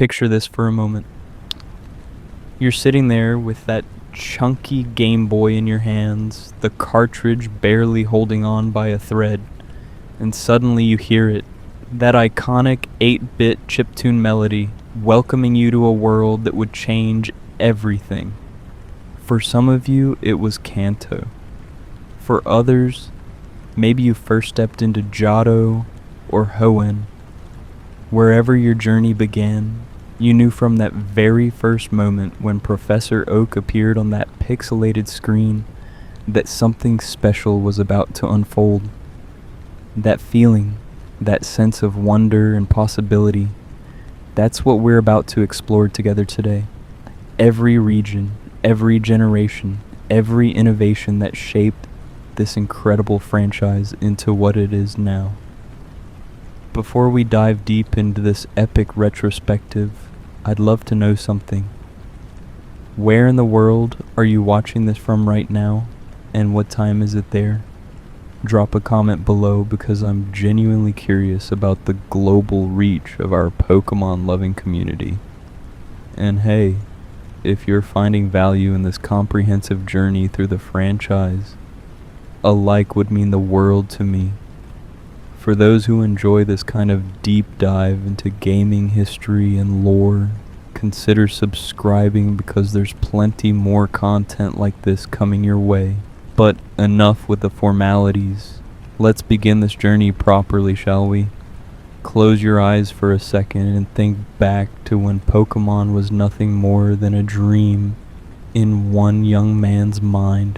Picture this for a moment. You're sitting there with that chunky Game Boy in your hands, the cartridge barely holding on by a thread, and suddenly you hear it, that iconic 8-bit chiptune melody welcoming you to a world that would change everything. For some of you, it was Kanto. For others, maybe you first stepped into Johto or Hoenn. Wherever your journey began, you knew from that very first moment when Professor Oak appeared on that pixelated screen that something special was about to unfold. That feeling, that sense of wonder and possibility, that's what we're about to explore together today. Every region, every generation, every innovation that shaped this incredible franchise into what it is now. Before we dive deep into this epic retrospective, I'd love to know something. Where in the world are you watching this from right now, and what time is it there? Drop a comment below because I'm genuinely curious about the global reach of our Pokemon loving community. And hey, if you're finding value in this comprehensive journey through the franchise, a like would mean the world to me. For those who enjoy this kind of deep dive into gaming history and lore, consider subscribing because there's plenty more content like this coming your way. But enough with the formalities. Let's begin this journey properly, shall we? Close your eyes for a second and think back to when Pokemon was nothing more than a dream in one young man's mind.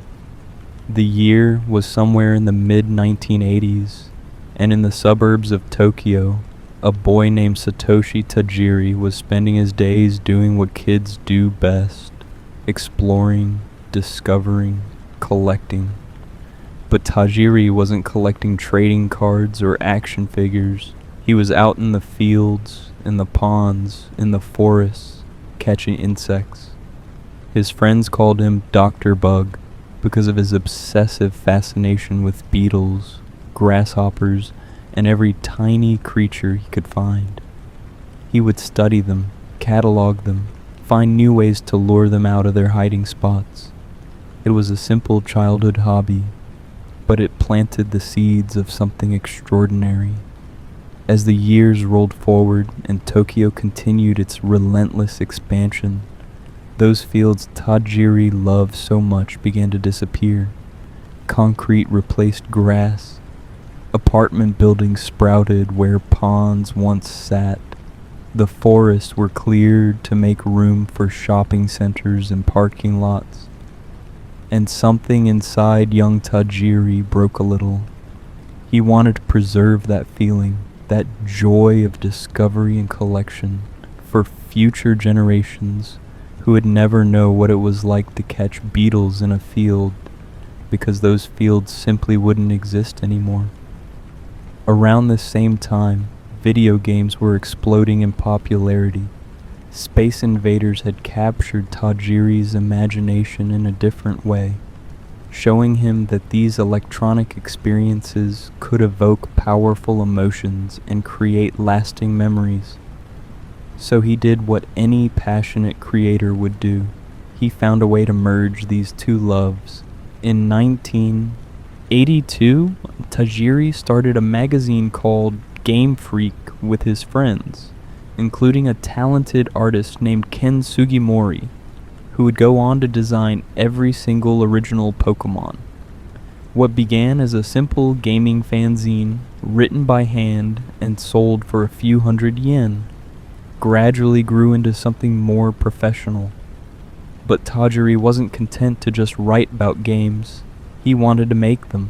The year was somewhere in the mid-1980s, and in the suburbs of Tokyo, a boy named Satoshi Tajiri was spending his days doing what kids do best: exploring, discovering, collecting. But Tajiri wasn't collecting trading cards or action figures. He was out in the fields, in the ponds, in the forests, catching insects. His friends called him Dr. Bug because of his obsessive fascination with beetles, grasshoppers, and every tiny creature he could find. He would study them, catalog them, find new ways to lure them out of their hiding spots. It was a simple childhood hobby, but it planted the seeds of something extraordinary. As the years rolled forward and Tokyo continued its relentless expansion, those fields Tajiri loved so much began to disappear. Concrete replaced grass. Apartment buildings sprouted where ponds once sat. The forests were cleared to make room for shopping centers and parking lots. And something inside young Tajiri broke a little. He wanted to preserve that feeling, that joy of discovery and collection, for future generations who would never know what it was like to catch beetles in a field, because those fields simply wouldn't exist anymore. Around this same time, video games were exploding in popularity. Space Invaders had captured Tajiri's imagination in a different way, showing him that these electronic experiences could evoke powerful emotions and create lasting memories. So he did what any passionate creator would do. He found a way to merge these two loves. In 1982, Tajiri started a magazine called Game Freak with his friends, including a talented artist named Ken Sugimori, who would go on to design every single original Pokémon. What began as a simple gaming fanzine written by hand and sold for a few hundred yen gradually grew into something more professional. But Tajiri wasn't content to just write about games. He wanted to make them.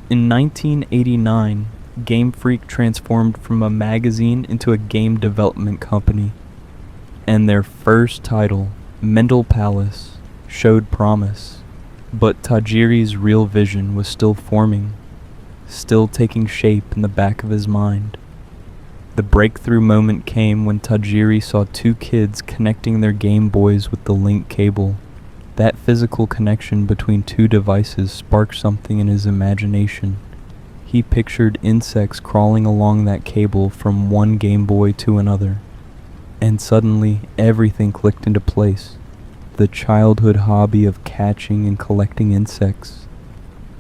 In 1989, Game Freak transformed from a magazine into a game development company, and their first title, Mendel Palace, showed promise. But Tajiri's real vision was still forming, still taking shape in the back of his mind. The breakthrough moment came when Tajiri saw two kids connecting their Game Boys with the link cable. That physical connection between two devices sparked something in his imagination. He pictured insects crawling along that cable from one Game Boy to another. And suddenly, everything clicked into place. The childhood hobby of catching and collecting insects.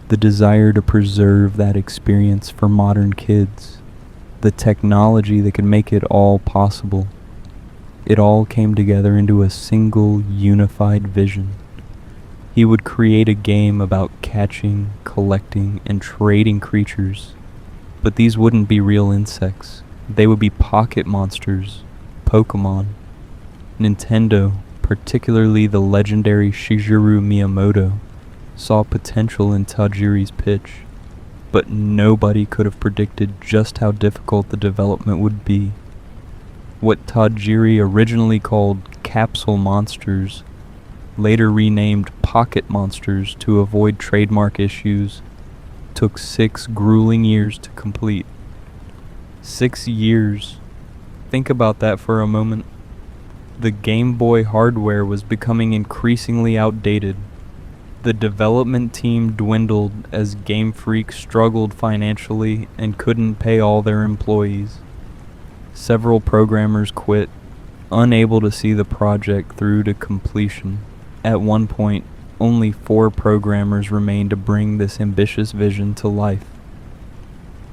The desire to preserve that experience for modern kids. The technology that could make it all possible. It all came together into a single, unified vision. He would create a game about catching, collecting, and trading creatures. But these wouldn't be real insects. They would be pocket monsters, Pokémon. Nintendo, particularly the legendary Shigeru Miyamoto, saw potential in Tajiri's pitch, but nobody could have predicted just how difficult the development would be. What Tajiri originally called capsule monsters, later renamed pocket monsters to avoid trademark issues, took 6 grueling years to complete. 6 years. Think about that for a moment. The Game Boy hardware was becoming increasingly outdated. The development team dwindled as Game Freak struggled financially and couldn't pay all their employees. Several programmers quit, unable to see the project through to completion. At one point, only 4 programmers remained to bring this ambitious vision to life.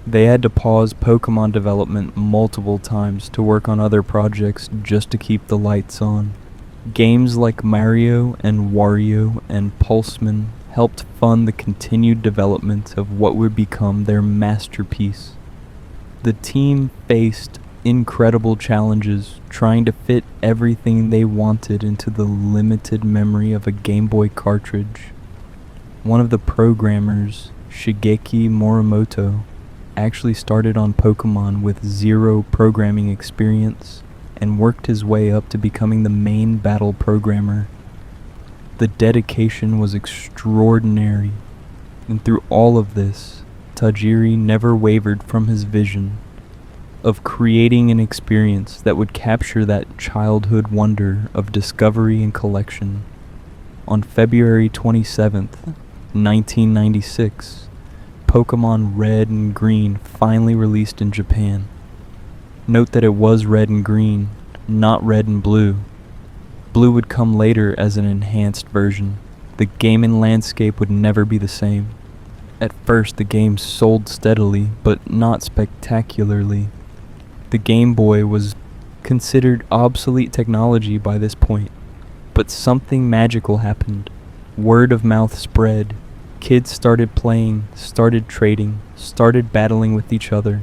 They had to pause Pokémon development multiple times to work on other projects just to keep the lights on. Games like Mario and Wario and Pulseman helped fund the continued development of what would become their masterpiece. The team faced incredible challenges trying to fit everything they wanted into the limited memory of a Game Boy cartridge. One of the programmers, Shigeki Morimoto, actually started on Pokémon with 0 programming experience and worked his way up to becoming the main battle programmer. The dedication was extraordinary, and through all of this, Tajiri never wavered from his vision of creating an experience that would capture that childhood wonder of discovery and collection. On February 27th, 1996, Pokémon Red and Green finally released in Japan. Note that it was red and green, not red and blue. Blue would come later as an enhanced version. The game and landscape would never be the same. At first, the game sold steadily, but not spectacularly. The Game Boy was considered obsolete technology by this point, but something magical happened. Word of mouth spread. Kids started playing, started trading, started battling with each other.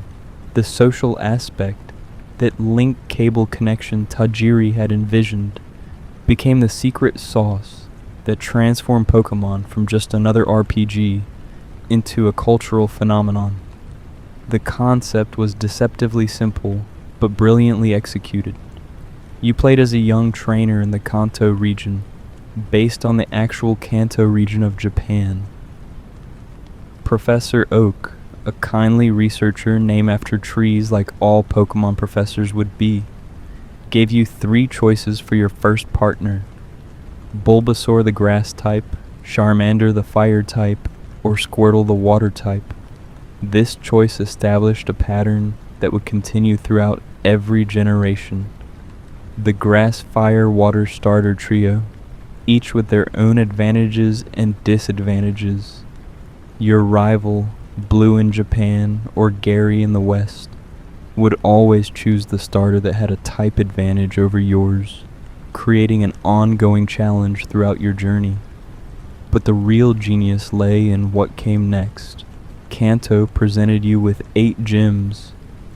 The social aspect, that link cable connection Tajiri had envisioned, became the secret sauce that transformed Pokémon from just another RPG into a cultural phenomenon. The concept was deceptively simple, but brilliantly executed. You played as a young trainer in the Kanto region, based on the actual Kanto region of Japan. Professor Oak, a kindly researcher named after trees like all Pokémon professors would be, gave you 3 choices for your first partner: Bulbasaur the grass type, Charmander the fire type, or Squirtle the water type. This choice established a pattern that would continue throughout every generation. The grass, fire, water starter trio, each with their own advantages and disadvantages. Your rival, Blue in Japan or Gary in the West, would always choose the starter that had a type advantage over yours, creating an ongoing challenge throughout your journey. But the real genius lay in what came next. Kanto presented you with 8 gyms,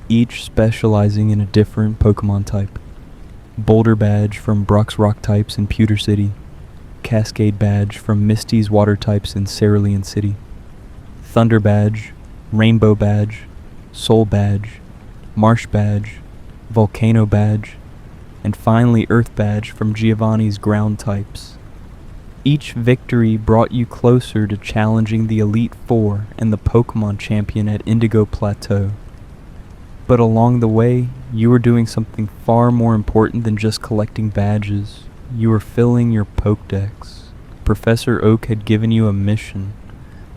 each specializing in a different Pokémon type. Boulder Badge from Brock's Rock types in Pewter City, Cascade Badge from Misty's Water types in Cerulean City, Thunder Badge, Rainbow Badge, Soul Badge, Marsh Badge, Volcano Badge, and finally Earth Badge from Giovanni's ground types. Each victory brought you closer to challenging the Elite Four and the Pokémon champion at Indigo Plateau. But along the way, you were doing something far more important than just collecting badges. You were filling your Pokédex. Professor Oak had given you a mission: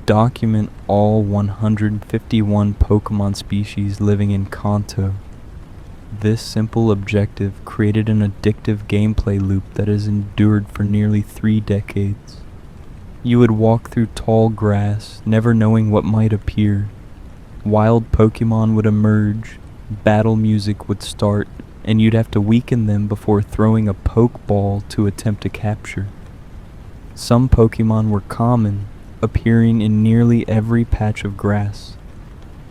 document all 151 Pokémon species living in Kanto. This simple objective created an addictive gameplay loop that has endured for nearly 3 decades. You would walk through tall grass, never knowing what might appear. Wild Pokémon would emerge, battle music would start, and you'd have to weaken them before throwing a Pokeball to attempt to capture. Some Pokémon were common, appearing in nearly every patch of grass.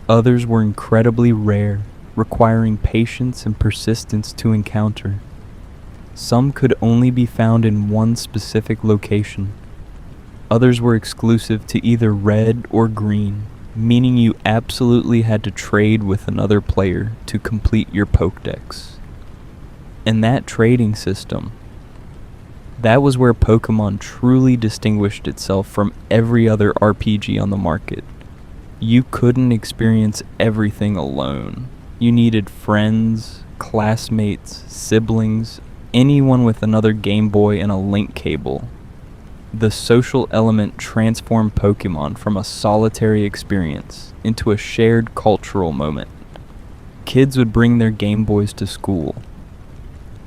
Others were incredibly rare, requiring patience and persistence to encounter. Some could only be found in one specific location. Others were exclusive to either red or green, meaning you absolutely had to trade with another player to complete your Pokédex. And that trading system, that was where Pokémon truly distinguished itself from every other RPG on the market. You couldn't experience everything alone. You needed friends, classmates, siblings, anyone with another Game Boy and a link cable. The social element transformed Pokémon from a solitary experience into a shared cultural moment. Kids would bring their Game Boys to school.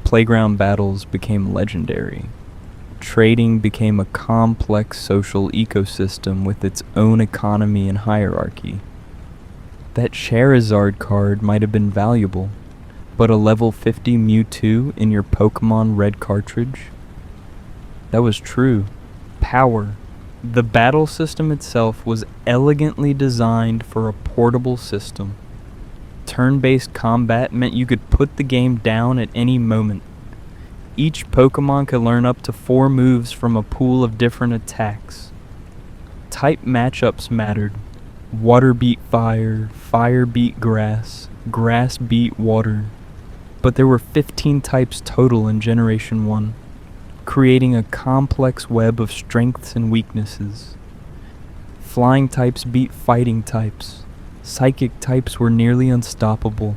Playground battles became legendary. Trading became a complex social ecosystem with its own economy and hierarchy. That Charizard card might have been valuable, but a level 50 Mewtwo in your Pokémon Red cartridge? That was true. Power. The battle system itself was elegantly designed for a portable system. Turn-based combat meant you could put the game down at any moment. Each Pokémon could learn up to 4 moves from a pool of different attacks. Type matchups mattered. Water beat fire, fire beat grass, grass beat water. But there were 15 types total in Generation 1, creating a complex web of strengths and weaknesses. Flying types beat fighting types. Psychic types were nearly unstoppable,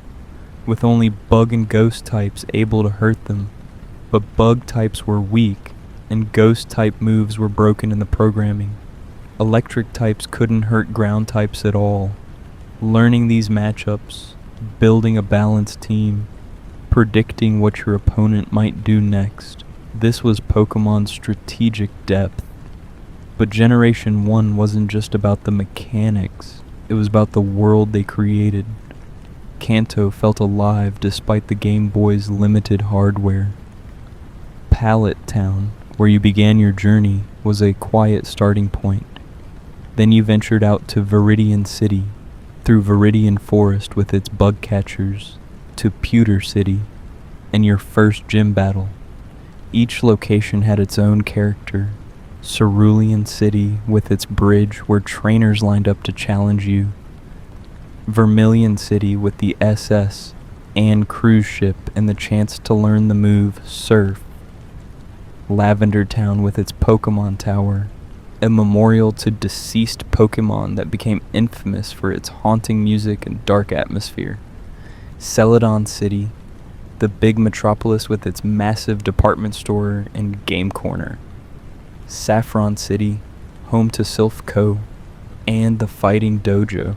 with only bug and ghost types able to hurt them. But bug types were weak, and ghost type moves were broken in the programming. Electric types couldn't hurt ground types at all. Learning these matchups, building a balanced team, predicting what your opponent might do next. This was Pokemon's strategic depth. But Generation 1 wasn't just about the mechanics, it was about the world they created. Kanto felt alive despite the Game Boy's limited hardware. Pallet Town, where you began your journey, was a quiet starting point. Then you ventured out to Viridian City, through Viridian Forest with its bug catchers, to Pewter City, and your first gym battle. Each location had its own character. Cerulean City with its bridge where trainers lined up to challenge you. Vermilion City with the SS and cruise ship and the chance to learn the move Surf. Lavender Town with its Pokemon Tower, a memorial to deceased Pokemon that became infamous for its haunting music and dark atmosphere. Celadon City, the big metropolis with its massive department store and game corner. Saffron City, home to Sylph Co. and the Fighting Dojo.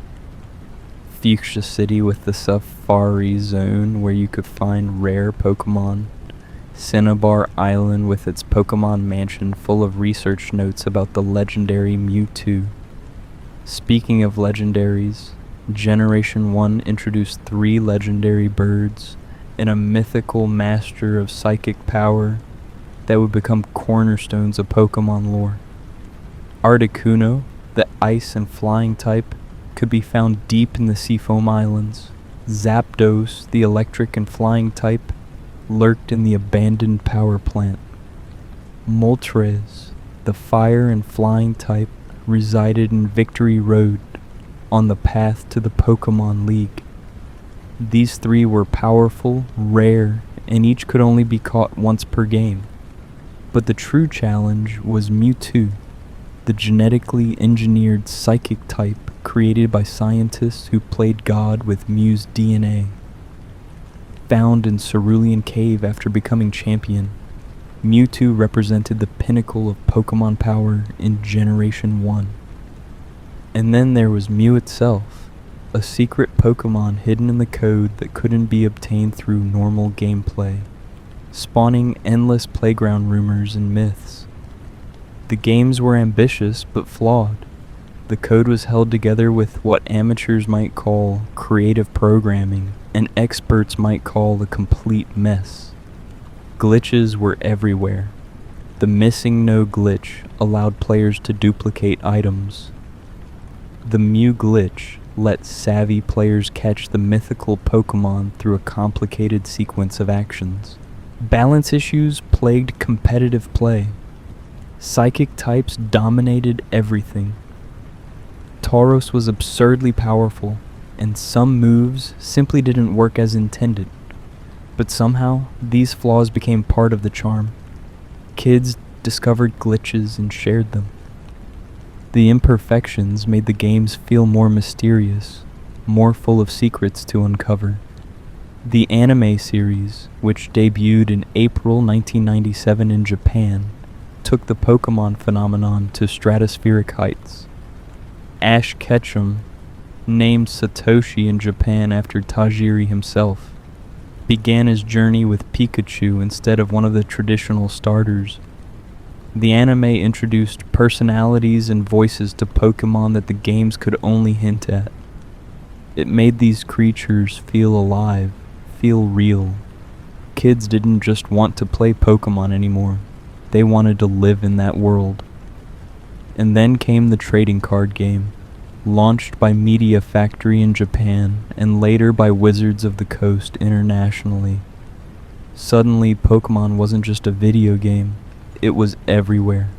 Fuchsia City with the Safari Zone where you could find rare Pokemon. Cinnabar Island with its Pokemon Mansion full of research notes about the legendary Mewtwo. Speaking of legendaries, Generation 1 introduced 3 legendary birds and a mythical master of psychic power that would become cornerstones of Pokemon lore. Articuno, the ice and flying type, could be found deep in the Seafoam Islands. Zapdos, the electric and flying type, lurked in the abandoned power plant. Moltres, the fire and flying type, resided in Victory Road, on the path to the Pokemon League. These 3 were powerful, rare, and each could only be caught once per game. But the true challenge was Mewtwo, the genetically engineered psychic type created by scientists who played God with Mew's DNA. Found in Cerulean Cave after becoming champion, Mewtwo represented the pinnacle of Pokemon power in Generation 1. And then there was Mew itself, a secret Pokémon hidden in the code that couldn't be obtained through normal gameplay, spawning endless playground rumors and myths. The games were ambitious but flawed. The code was held together with what amateurs might call creative programming and experts might call a complete mess. Glitches were everywhere. The missing no glitch allowed players to duplicate items. The Mew glitch let savvy players catch the mythical Pokémon through a complicated sequence of actions. Balance issues plagued competitive play. Psychic types dominated everything. Tauros was absurdly powerful, and some moves simply didn't work as intended. But somehow, these flaws became part of the charm. Kids discovered glitches and shared them. The imperfections made the games feel more mysterious, more full of secrets to uncover. The anime series, which debuted in April 1997 in Japan, took the Pokémon phenomenon to stratospheric heights. Ash Ketchum, named Satoshi in Japan after Tajiri himself, began his journey with Pikachu instead of one of the traditional starters. The anime introduced personalities and voices to Pokémon that the games could only hint at. It made these creatures feel alive, feel real. Kids didn't just want to play Pokémon anymore. They wanted to live in that world. And then came the trading card game, launched by Media Factory in Japan and later by Wizards of the Coast internationally. Suddenly, Pokémon wasn't just a video game, it was everywhere.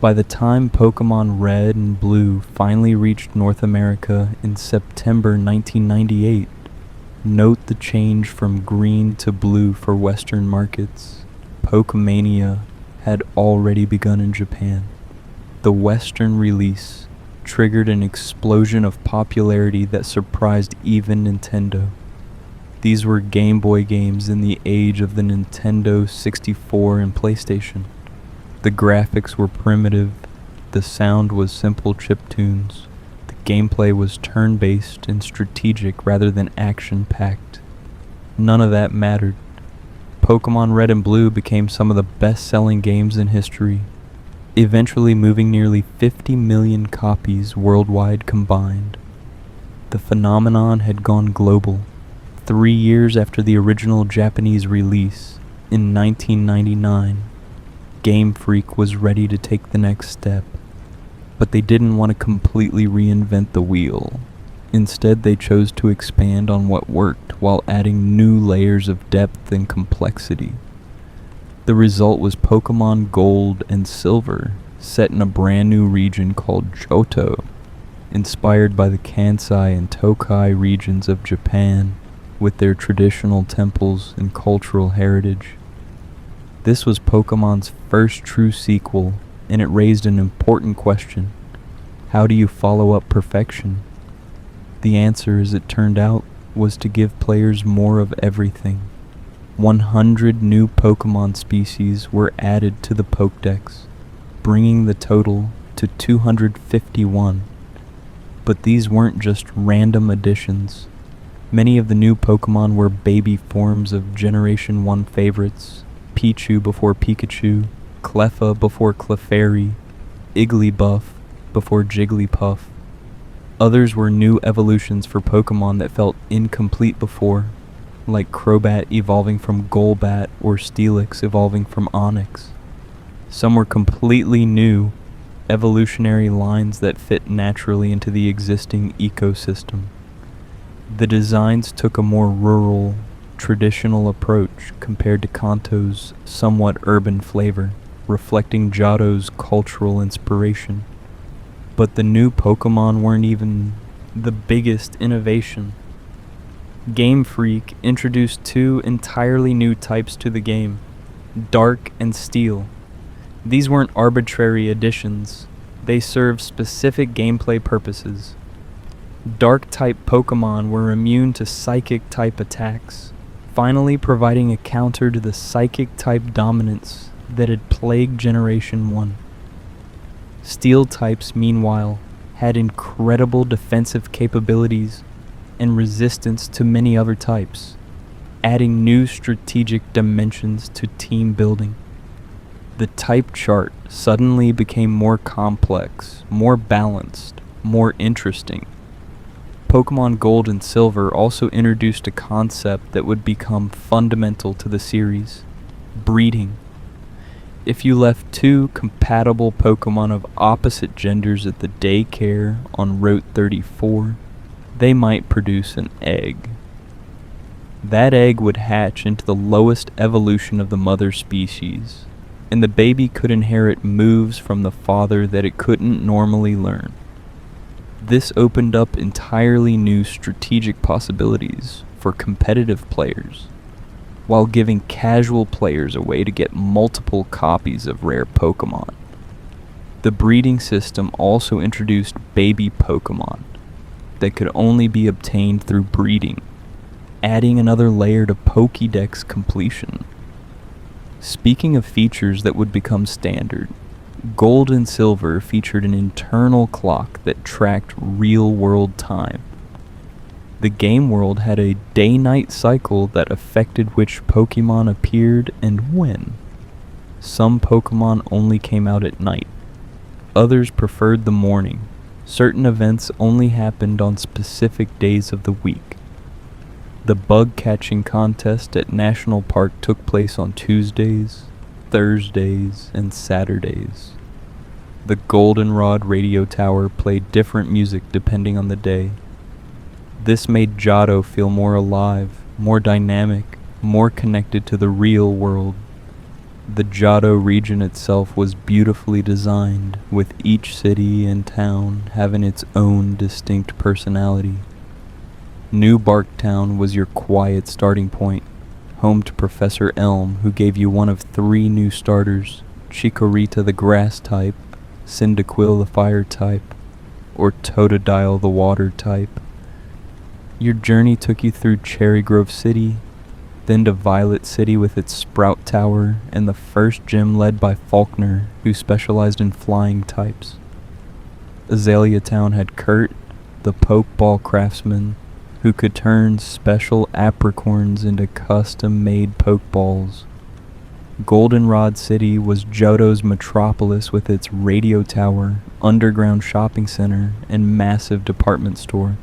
By the time Pokémon Red and Blue finally reached North America in September 1998, note the change from green to blue for Western markets. Pokemania had already begun in Japan. The Western release triggered an explosion of popularity that surprised even Nintendo. These were Game Boy games in the age of the Nintendo 64 and PlayStation. The graphics were primitive, the sound was simple chiptunes, the gameplay was turn-based and strategic rather than action-packed. None of that mattered. Pokémon Red and Blue became some of the best-selling games in history, eventually moving nearly 50 million copies worldwide combined. The phenomenon had gone global. 3 years after the original Japanese release, in 1999, Game Freak was ready to take the next step. But they didn't want to completely reinvent the wheel. Instead, they chose to expand on what worked while adding new layers of depth and complexity. The result was Pokémon Gold and Silver, set in a brand new region called Johto, inspired by the Kansai and Tokai regions of Japan, with their traditional temples and cultural heritage. This was Pokémon's first true sequel, and it raised an important question. How do you follow up perfection? The answer, as it turned out, was to give players more of everything. 100 new Pokémon species were added to the Pokédex, bringing the total to 251. But these weren't just random additions. Many of the new Pokémon were baby forms of Generation 1 favorites, Pichu before Pikachu, Cleffa before Clefairy, Igglybuff before Jigglypuff. Others were new evolutions for Pokémon that felt incomplete before, like Crobat evolving from Golbat or Steelix evolving from Onix. Some were completely new, evolutionary lines that fit naturally into the existing ecosystem. The designs took a more rural, traditional approach compared to Kanto's somewhat urban flavor, reflecting Johto's cultural inspiration. But the new Pokémon weren't even the biggest innovation. Game Freak introduced 2 entirely new types to the game, Dark and Steel. These weren't arbitrary additions, they served specific gameplay purposes. Dark-type Pokémon were immune to Psychic-type attacks, finally providing a counter to the Psychic-type dominance that had plagued Generation 1. Steel types, meanwhile, had incredible defensive capabilities, and resistance to many other types, adding new strategic dimensions to team building. The type chart suddenly became more complex, more balanced, more interesting. Pokemon Gold and Silver also introduced a concept that would become fundamental to the series: breeding. If you left two compatible Pokemon of opposite genders at the daycare on Route 34, they might produce an egg. That egg would hatch into the lowest evolution of the mother species, and the baby could inherit moves from the father that it couldn't normally learn. This opened up entirely new strategic possibilities for competitive players, while giving casual players a way to get multiple copies of rare Pokemon. The breeding system also introduced baby Pokemon that could only be obtained through breeding, adding another layer to Pokédex completion. Speaking of features that would become standard, Gold and Silver featured an internal clock that tracked real-world time. The game world had a day-night cycle that affected which Pokemon appeared and when. Some Pokemon only came out at night. Others preferred the morning. Certain events only happened on specific days of the week. The bug-catching contest at National Park took place on Tuesdays, Thursdays, and Saturdays. The Goldenrod radio tower played different music depending on the day. This made Johto feel more alive, more dynamic, more connected to the real world. The Johto region itself was beautifully designed, with each city and town having its own distinct personality. New Barktown was your quiet starting point, home to Professor Elm, who gave you one of 3 new starters: Chikorita the grass type, Cyndaquil the fire type, or Totodile the water type. Your journey took you through Cherry Grove City, then to Violet City with its Sprout Tower and the first gym led by Faulkner, who specialized in flying types. Azalea Town had Kurt, the Pokeball craftsman, who could turn special apricorns into custom-made Pokeballs. Goldenrod City was Johto's metropolis with its radio tower, underground shopping center, and massive department store.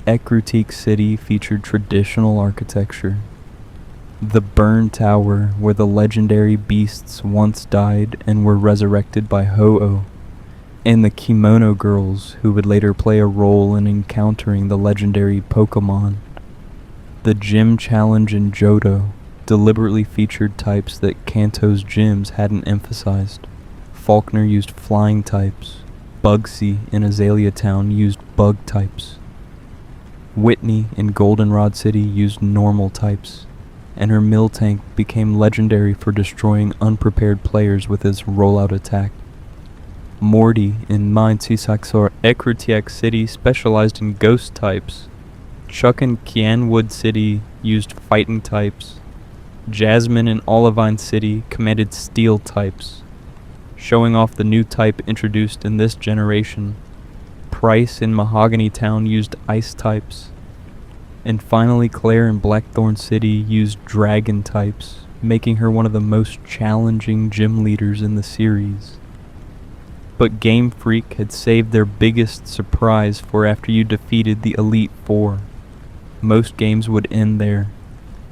Ecruteak City featured traditional architecture. The Burn Tower, where the legendary beasts once died and were resurrected by Ho-Oh, and the Kimono Girls, who would later play a role in encountering the legendary Pokémon. The Gym Challenge in Johto deliberately featured types that Kanto's gyms hadn't emphasized. Faulkner used flying types. Bugsy in Azalea Town used bug types. Whitney in Goldenrod City used normal types, and her Miltank became legendary for destroying unprepared players with his rollout attack. Morty in Mine Cisaxor Ecruteak City specialized in ghost types. Chuck in Kianwood City used fighting types. Jasmine in Olivine City commanded steel types, showing off the new type introduced in this generation. Price in Mahogany Town used ice types. And finally Claire in Blackthorn City used dragon types, making her one of the most challenging gym leaders in the series. But Game Freak had saved their biggest surprise for after you defeated the Elite Four. Most games would end there.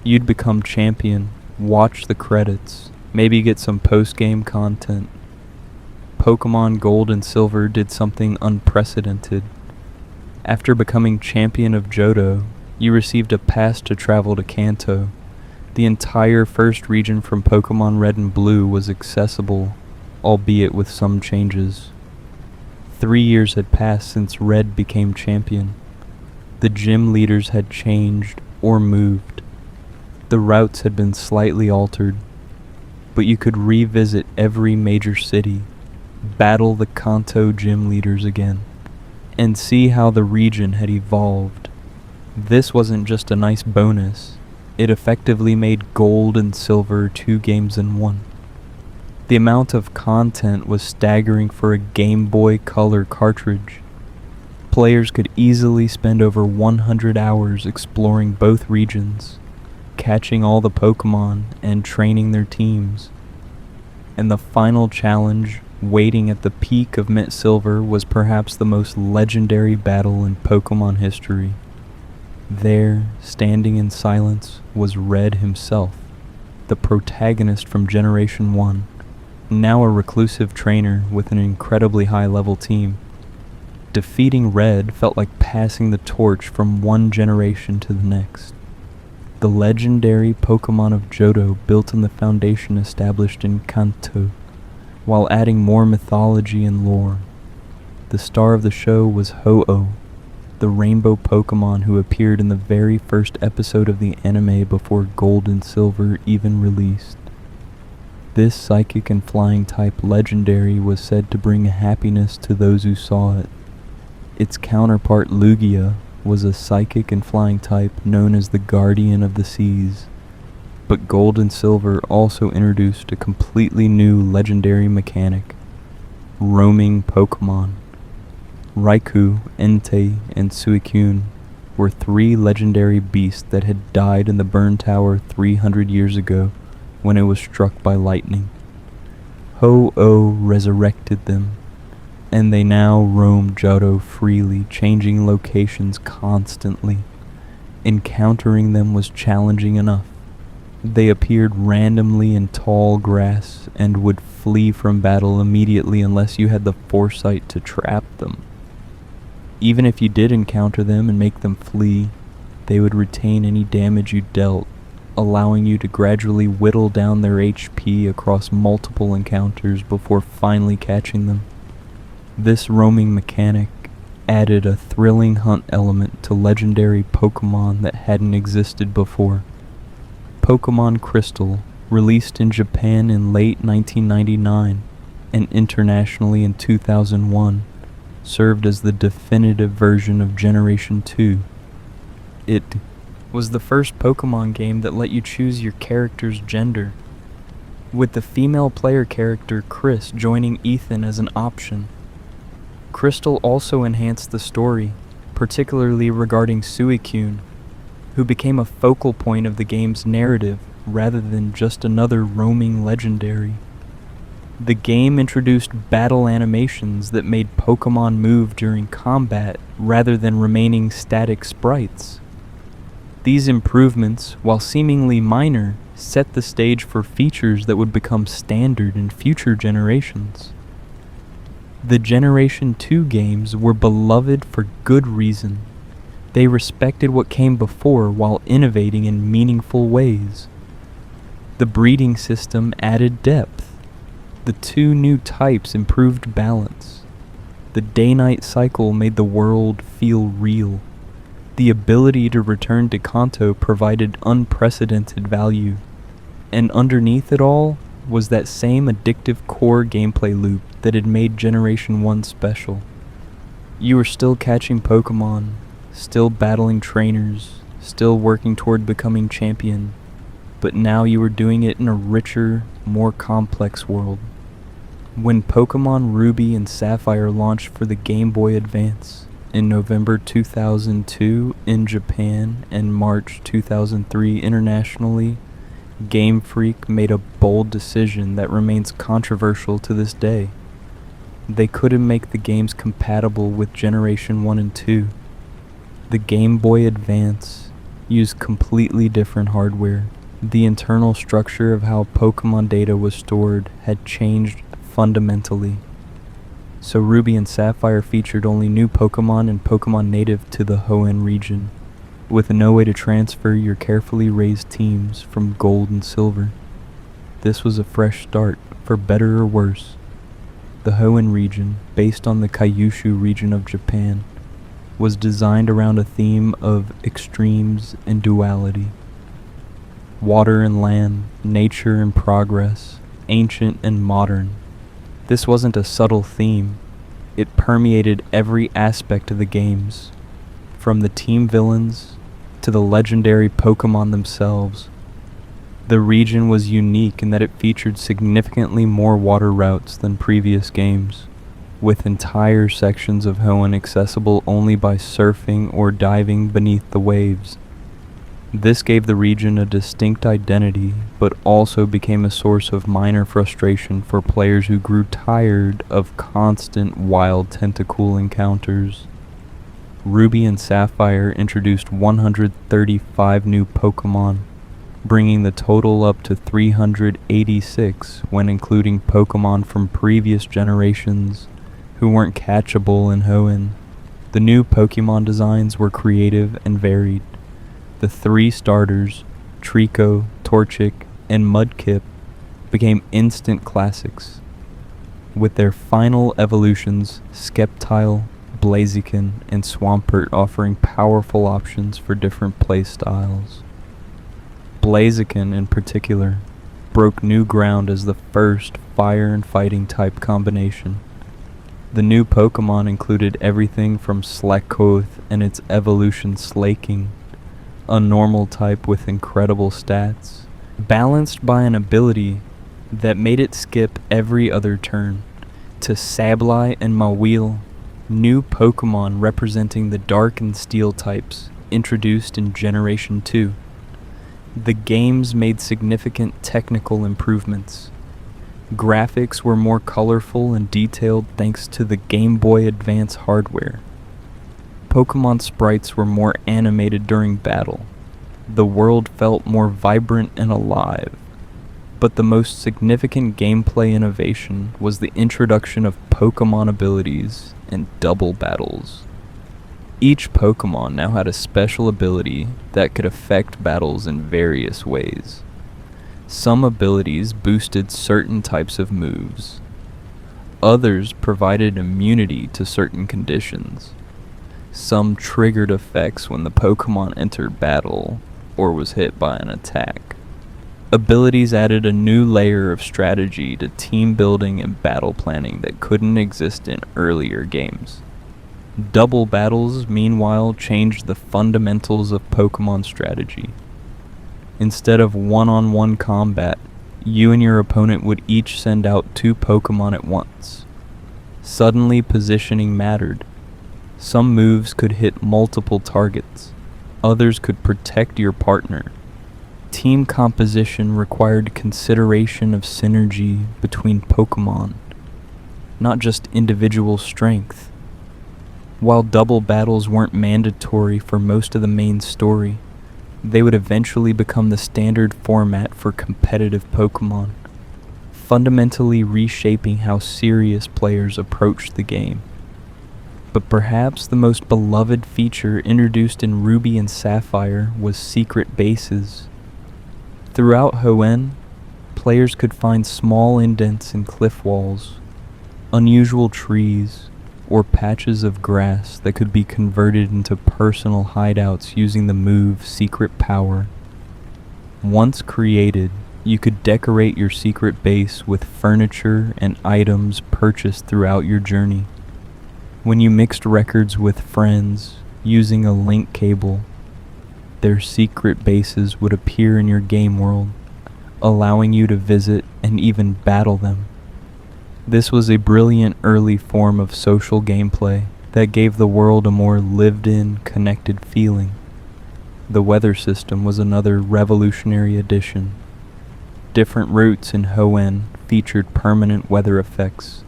You'd become champion, watch the credits, maybe get some post-game content. Pokemon Gold and Silver did something unprecedented. After becoming champion of Johto, you received a pass to travel to Kanto. The entire first region from Pokemon Red and Blue was accessible, albeit with some changes. 3 years had passed since Red became champion. The gym leaders had changed or moved. The routes had been slightly altered, but you could revisit every major city, battle the Kanto gym leaders again, and see how the region had evolved. This wasn't just a nice bonus, it effectively made Gold and Silver 2 games in one. The amount of content was staggering for a Game Boy Color cartridge. Players could easily spend over 100 hours exploring both regions, catching all the Pokémon and training their teams. And the final challenge, waiting at the peak of Mint Silver, was perhaps the most legendary battle in Pokémon history. There, standing in silence, was Red himself, the protagonist from Generation 1, now a reclusive trainer with an incredibly high-level team. Defeating Red felt like passing the torch from one generation to the next. The legendary Pokémon of Johto built on the foundation established in Kanto, while adding more mythology and lore. The star of the show was Ho-Oh, the rainbow Pokémon who appeared in the very first episode of the anime before Gold and Silver even released. This psychic and flying type legendary was said to bring happiness to those who saw it. Its counterpart Lugia was a psychic and flying type known as the Guardian of the Seas. But Gold and Silver also introduced a completely new legendary mechanic: roaming Pokémon. Raikou, Entei, and Suicune were three legendary beasts that had died in the Burn Tower 300 years ago when it was struck by lightning. Ho-Oh resurrected them, and they now roam Johto freely, changing locations constantly. Encountering them was challenging enough. They appeared randomly in tall grass and would flee from battle immediately unless you had the foresight to trap them. Even if you did encounter them and make them flee, they would retain any damage you dealt, allowing you to gradually whittle down their HP across multiple encounters before finally catching them. This roaming mechanic added a thrilling hunt element to legendary Pokémon that hadn't existed before. Pokémon Crystal, released in Japan in late 1999 and internationally in 2001, served as the definitive version of Generation 2. It was the first Pokémon game that let you choose your character's gender, with the female player character Chris joining Ethan as an option. Crystal also enhanced the story, particularly regarding Suicune, who became a focal point of the game's narrative rather than just another roaming legendary. The game introduced battle animations that made Pokémon move during combat rather than remaining static sprites. These improvements, while seemingly minor, set the stage for features that would become standard in future generations. The Generation 2 games were beloved for good reason. They respected what came before while innovating in meaningful ways. The breeding system added depth. The two new types improved balance. The day-night cycle made the world feel real. The ability to return to Kanto provided unprecedented value. And underneath it all was that same addictive core gameplay loop that had made Generation 1 special. You were still catching Pokémon, still battling trainers, still working toward becoming champion, but now you were doing it in a richer, more complex world. When Pokémon Ruby and Sapphire launched for the Game Boy Advance in November 2002 in Japan and March 2003 internationally, Game Freak made a bold decision that remains controversial to this day. They couldn't make the games compatible with Generation 1 and 2. The Game Boy Advance used completely different hardware. The internal structure of how Pokémon data was stored had changed fundamentally. So Ruby and Sapphire featured only new Pokémon and Pokémon native to the Hoenn region, with no way to transfer your carefully raised teams from Gold and Silver. This was a fresh start, for better or worse. The Hoenn region, based on the Kyushu region of Japan, was designed around a theme of extremes and duality. Water and land, nature and progress, ancient and modern. This wasn't a subtle theme. It permeated every aspect of the games, from the team villains to the legendary Pokémon themselves. The region was unique in that it featured significantly more water routes than previous games, with entire sections of Hoenn accessible only by surfing or diving beneath the waves. This gave the region a distinct identity, but also became a source of minor frustration for players who grew tired of constant wild tentacle encounters. Ruby and Sapphire introduced 135 new Pokémon, bringing the total up to 386 when including Pokémon from previous generations who weren't catchable in Hoenn. The new Pokémon designs were creative and varied. The 3 starters, Trico, Torchic, and Mudkip, became instant classics, with their final evolutions, Sceptile, Blaziken, and Swampert offering powerful options for different playstyles. Blaziken, in particular, broke new ground as the first fire and fighting type combination. The new Pokémon included everything from Slakoth and its evolution Slaking, a normal type with incredible stats, balanced by an ability that made it skip every other turn, to Sableye and Mawile, new Pokémon representing the Dark and Steel types introduced in Generation 2. The games made significant technical improvements. Graphics were more colorful and detailed thanks to the Game Boy Advance hardware. Pokémon sprites were more animated during battle. The world felt more vibrant and alive. But the most significant gameplay innovation was the introduction of Pokémon abilities and double battles. Each Pokémon now had a special ability that could affect battles in various ways. Some abilities boosted certain types of moves. Others provided immunity to certain conditions. Some triggered effects when the Pokémon entered battle or was hit by an attack. Abilities added a new layer of strategy to team building and battle planning that couldn't exist in earlier games. Double battles, meanwhile, changed the fundamentals of Pokémon strategy. Instead of one-on-one combat, you and your opponent would each send out 2 Pokémon at once. Suddenly, positioning mattered. Some moves could hit multiple targets. Others could protect your partner. Team composition required consideration of synergy between Pokémon, not just individual strength. While double battles weren't mandatory for most of the main story, they would eventually become the standard format for competitive Pokémon, fundamentally reshaping how serious players approached the game. But perhaps the most beloved feature introduced in Ruby and Sapphire was secret bases. Throughout Hoenn, players could find small indents in cliff walls, unusual trees, or patches of grass that could be converted into personal hideouts using the move Secret Power. Once created, you could decorate your secret base with furniture and items purchased throughout your journey. When you mixed records with friends using a link cable, their secret bases would appear in your game world, allowing you to visit and even battle them. This was a brilliant early form of social gameplay that gave the world a more lived-in, connected feeling. The weather system was another revolutionary addition. Different routes in Hoenn featured permanent weather effects: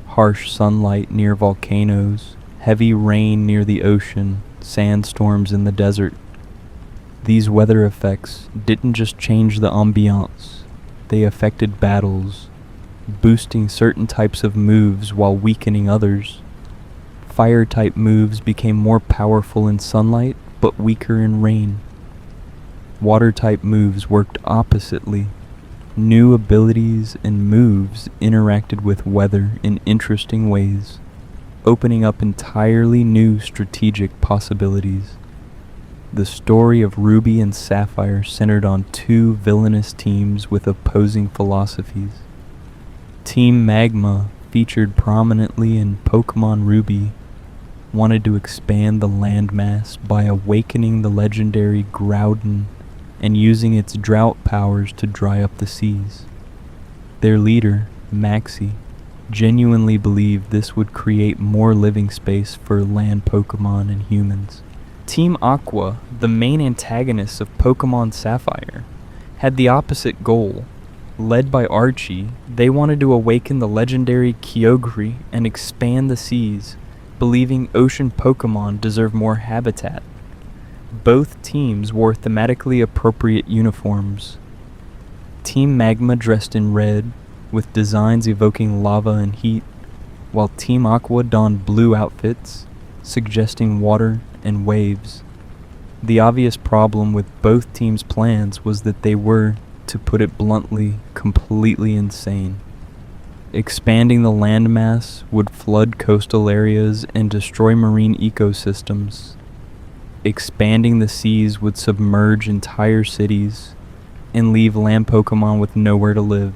harsh sunlight near volcanoes, heavy rain near the ocean, sandstorms in the desert. These weather effects didn't just change the ambiance, they affected battles, boosting certain types of moves while weakening others. Fire-type moves became more powerful in sunlight, but weaker in rain. Water-type moves worked oppositely. New abilities and moves interacted with weather in interesting ways, opening up entirely new strategic possibilities. The story of Ruby and Sapphire centered on 2 villainous teams with opposing philosophies. Team Magma, featured prominently in Pokémon Ruby, wanted to expand the landmass by awakening the legendary Groudon and using its drought powers to dry up the seas. Their leader, Maxie, genuinely believed this would create more living space for land Pokemon and humans. Team Aqua, the main antagonists of Pokemon Sapphire, had the opposite goal. Led by Archie, they wanted to awaken the legendary Kyogre and expand the seas, believing ocean Pokemon deserve more habitat. Both teams wore thematically appropriate uniforms. Team Magma dressed in red, with designs evoking lava and heat, while Team Aqua donned blue outfits, suggesting water and waves. The obvious problem with both teams' plans was that they were, to put it bluntly, completely insane. Expanding the landmass would flood coastal areas and destroy marine ecosystems. Expanding the seas would submerge entire cities and leave land Pokemon with nowhere to live.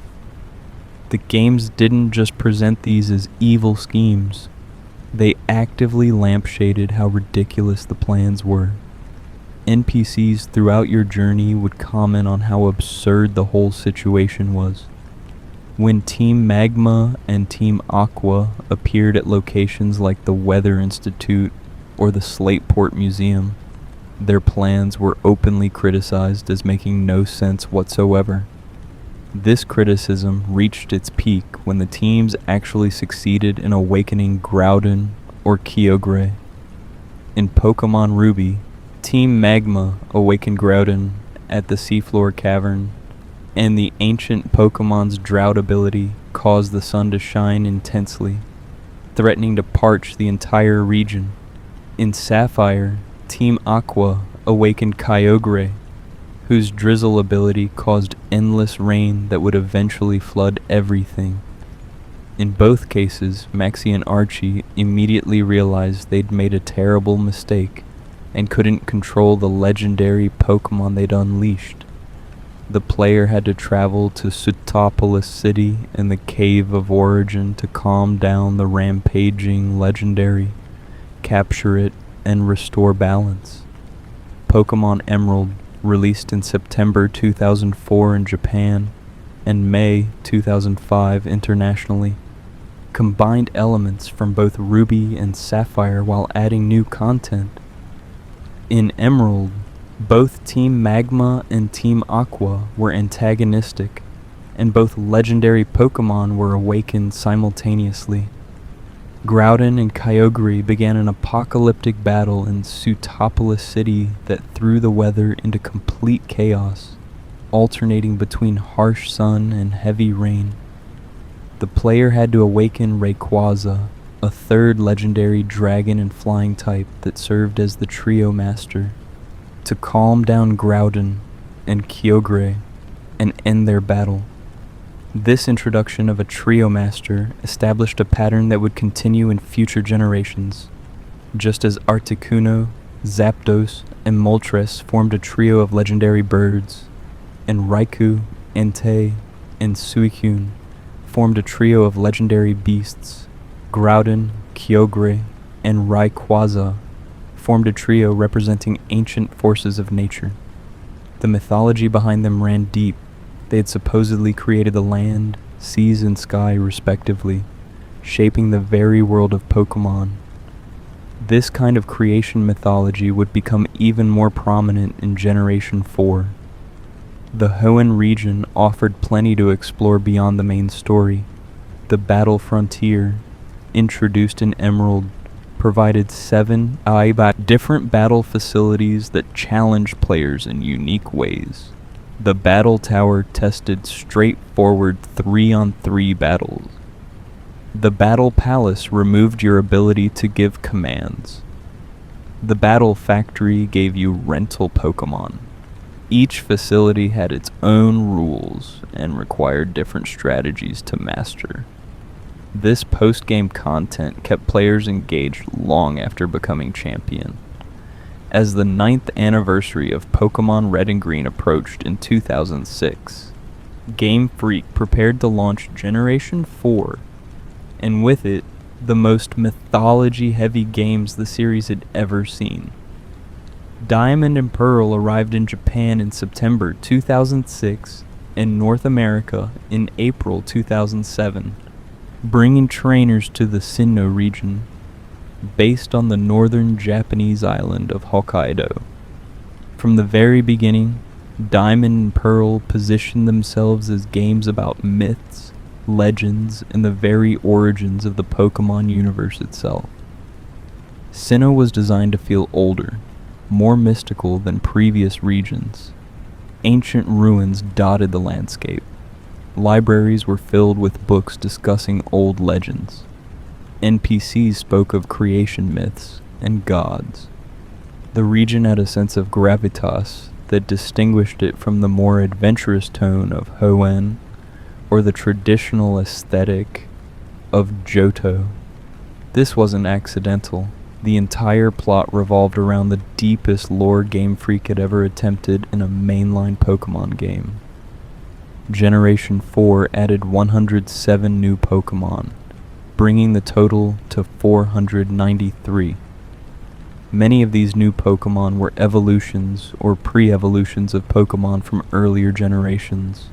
The games didn't just present these as evil schemes, they actively lampshaded how ridiculous the plans were. NPCs throughout your journey would comment on how absurd the whole situation was. When Team Magma and Team Aqua appeared at locations like the Weather Institute or the Slateport Museum, their plans were openly criticized as making no sense whatsoever. This criticism reached its peak when the teams actually succeeded in awakening Groudon or Kyogre. In Pokemon Ruby, Team Magma awakened Groudon at the Seafloor Cavern, and the ancient Pokemon's drought ability caused the sun to shine intensely, threatening to parch the entire region. In Sapphire, Team Aqua awakened Kyogre, whose drizzle ability caused endless rain that would eventually flood everything. In both cases, Maxie and Archie immediately realized they'd made a terrible mistake and couldn't control the legendary Pokemon they'd unleashed. The player had to travel to Sootopolis City and the Cave of Origin to calm down the rampaging legendary, capture it, and restore balance. Pokemon Emerald, released in September 2004 in Japan and May 2005 internationally, combined elements from both Ruby and Sapphire while adding new content. In Emerald, both Team Magma and Team Aqua were antagonistic, and both legendary Pokemon were awakened simultaneously. Groudon and Kyogre began an apocalyptic battle in Sootopolis City that threw the weather into complete chaos, alternating between harsh sun and heavy rain. The player had to awaken Rayquaza, a third legendary dragon and flying type that served as the trio master, to calm down Groudon and Kyogre and end their battle. This introduction of a trio master established a pattern that would continue in future generations. Just as Articuno, Zapdos, and Moltres formed a trio of legendary birds, and Raikou, Entei, and Suicune formed a trio of legendary beasts, Groudon, Kyogre, and Rayquaza formed a trio representing ancient forces of nature. The mythology behind them ran deep. They had supposedly created the land, seas, and sky respectively, shaping the very world of Pokemon. This kind of creation mythology would become even more prominent in Generation 4. The Hoenn region offered plenty to explore beyond the main story. The Battle Frontier, introduced in Emerald, provided 7 different battle facilities that challenged players in unique ways. The Battle Tower tested straightforward 3-on-3 battles. The Battle Palace removed your ability to give commands. The Battle Factory gave you rental Pokemon. Each facility had its own rules and required different strategies to master. This post-game content kept players engaged long after becoming champion. As the 9th anniversary of Pokemon Red and Green approached in 2006, Game Freak prepared to launch Generation 4, and with it, the most mythology-heavy games the series had ever seen. Diamond and Pearl arrived in Japan in September 2006 and North America in April 2007. bringing trainers to the Sinnoh region, based on the northern Japanese island of Hokkaido. From the very beginning, Diamond and Pearl positioned themselves as games about myths, legends, and the very origins of the Pokémon universe itself. Sinnoh was designed to feel older, more mystical than previous regions. Ancient ruins dotted the landscape. Libraries were filled with books discussing old legends. NPCs spoke of creation myths and gods. The region had a sense of gravitas that distinguished it from the more adventurous tone of Hoenn or the traditional aesthetic of Johto. This wasn't accidental. The entire plot revolved around the deepest lore Game Freak had ever attempted in a mainline Pokémon game. Generation 4 added 107 new Pokémon, bringing the total to 493. Many of these new Pokémon were evolutions or pre-evolutions of Pokémon from earlier generations,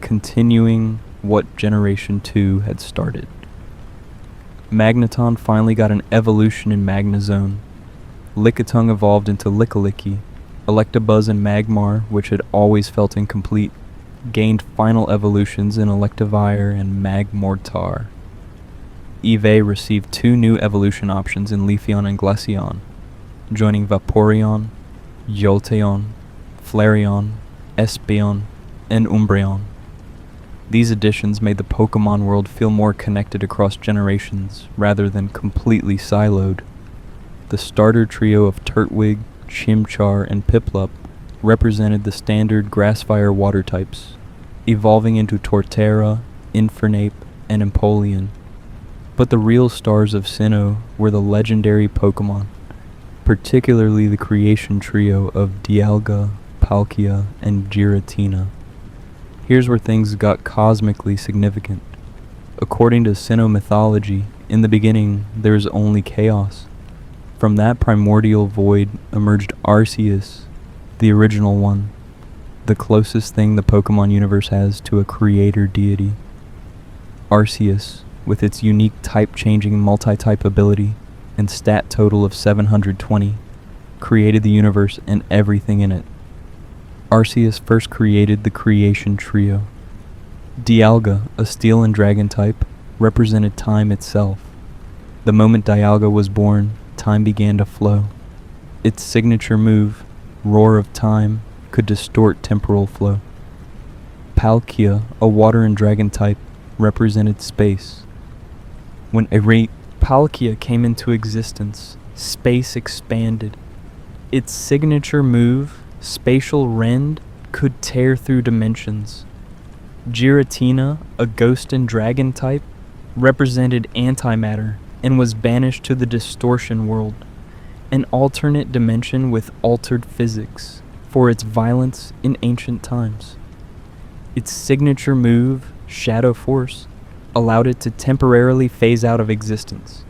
continuing what Generation 2 had started. Magneton finally got an evolution in Magnezone. Lickitung evolved into Lickilicky. Electabuzz and Magmar, which had always felt incomplete, gained final evolutions in Electivire and Magmortar. Eevee received 2 new evolution options in Leafeon and Glaceon, joining Vaporeon, Jolteon, Flareon, Espeon, and Umbreon. These additions made the Pokémon world feel more connected across generations, rather than completely siloed. The starter trio of Turtwig, Chimchar, and Piplup represented the standard grass-fire water types, evolving into Torterra, Infernape, and Empoleon. But the real stars of Sinnoh were the legendary Pokémon, particularly the creation trio of Dialga, Palkia, and Giratina. Here's where things got cosmically significant. According to Sinnoh mythology, in the beginning there was only chaos. From that primordial void emerged Arceus, the original one, the closest thing the Pokémon universe has to a creator deity. Arceus, with its unique type-changing multi-type ability and stat total of 720, created the universe and everything in it. Arceus first created the creation trio. Dialga, a steel and dragon type, represented time itself. The moment Dialga was born, time began to flow. Its signature move, Roar of Time, could distort temporal flow. Palkia, a water and dragon type, represented space. When Palkia came into existence, space expanded. Its signature move, Spatial Rend, could tear through dimensions. Giratina, a ghost and dragon type, represented antimatter and was banished to the distortion world, an alternate dimension with altered physics, for its violence in ancient times. Its signature move, Shadow Force, allowed it to temporarily phase out of existence.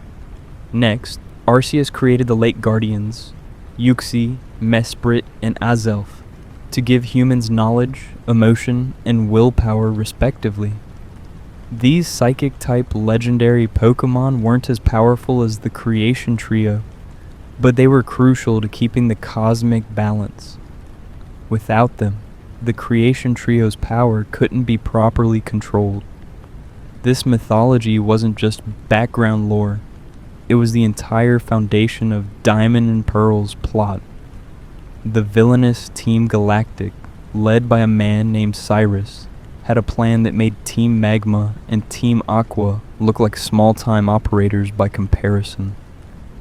Next, Arceus created the Lake Guardians, Uxie, Mesprit, and Azelf, to give humans knowledge, emotion, and willpower respectively. These psychic-type legendary Pokémon weren't as powerful as the creation trio, but they were crucial to keeping the cosmic balance. Without them, the creation trio's power couldn't be properly controlled. This mythology wasn't just background lore, it was the entire foundation of Diamond and Pearl's plot. The villainous Team Galactic, led by a man named Cyrus, had a plan that made Team Magma and Team Aqua look like small-time operators by comparison.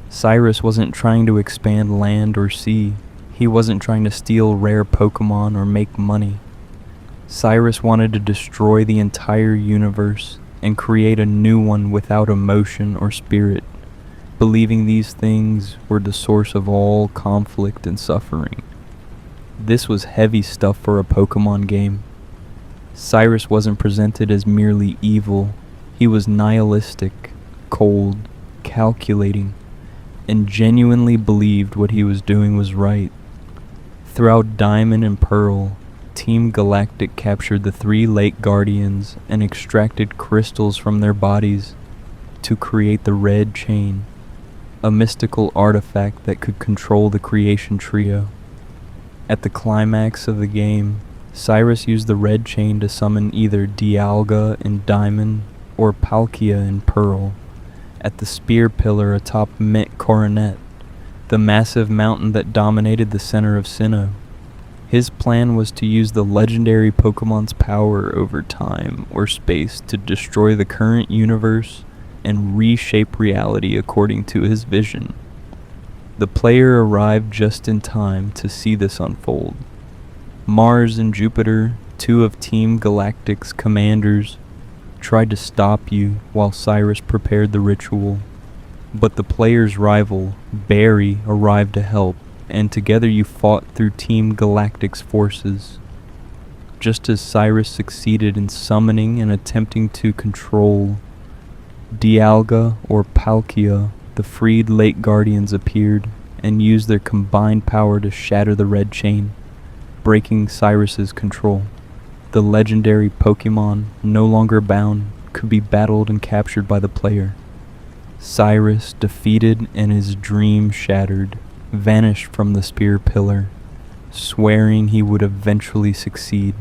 Cyrus wasn't trying to expand land or sea. He wasn't trying to steal rare Pokémon or make money. Cyrus wanted to destroy the entire universe and create a new one without emotion or spirit, believing these things were the source of all conflict and suffering. This was heavy stuff for a Pokémon game. Cyrus wasn't presented as merely evil. He was nihilistic, cold, calculating, and genuinely believed what he was doing was right. Throughout Diamond and Pearl, Team Galactic captured the 3 Lake Guardians and extracted crystals from their bodies to create the Red Chain, a mystical artifact that could control the creation trio. At the climax of the game, Cyrus used the Red Chain to summon either Dialga in Diamond or Palkia in Pearl, at the spear pillar atop Mint Coronet, the massive mountain that dominated the center of Sinnoh. His plan was to use the legendary Pokemon's power over time or space to destroy the current universe and reshape reality according to his vision. The player arrived just in time to see this unfold. Mars and Jupiter, 2 of Team Galactic's commanders, tried to stop you while Cyrus prepared the ritual, but the player's rival, Barry, arrived to help, and together you fought through Team Galactic's forces. Just as Cyrus succeeded in summoning and attempting to control Dialga or Palkia, the freed Lake Guardians appeared and used their combined power to shatter the Red Chain, breaking Cyrus's control. The legendary Pokemon, no longer bound, could be battled and captured by the player. Cyrus, defeated and his dream shattered, vanished from the spear pillar, swearing he would eventually succeed.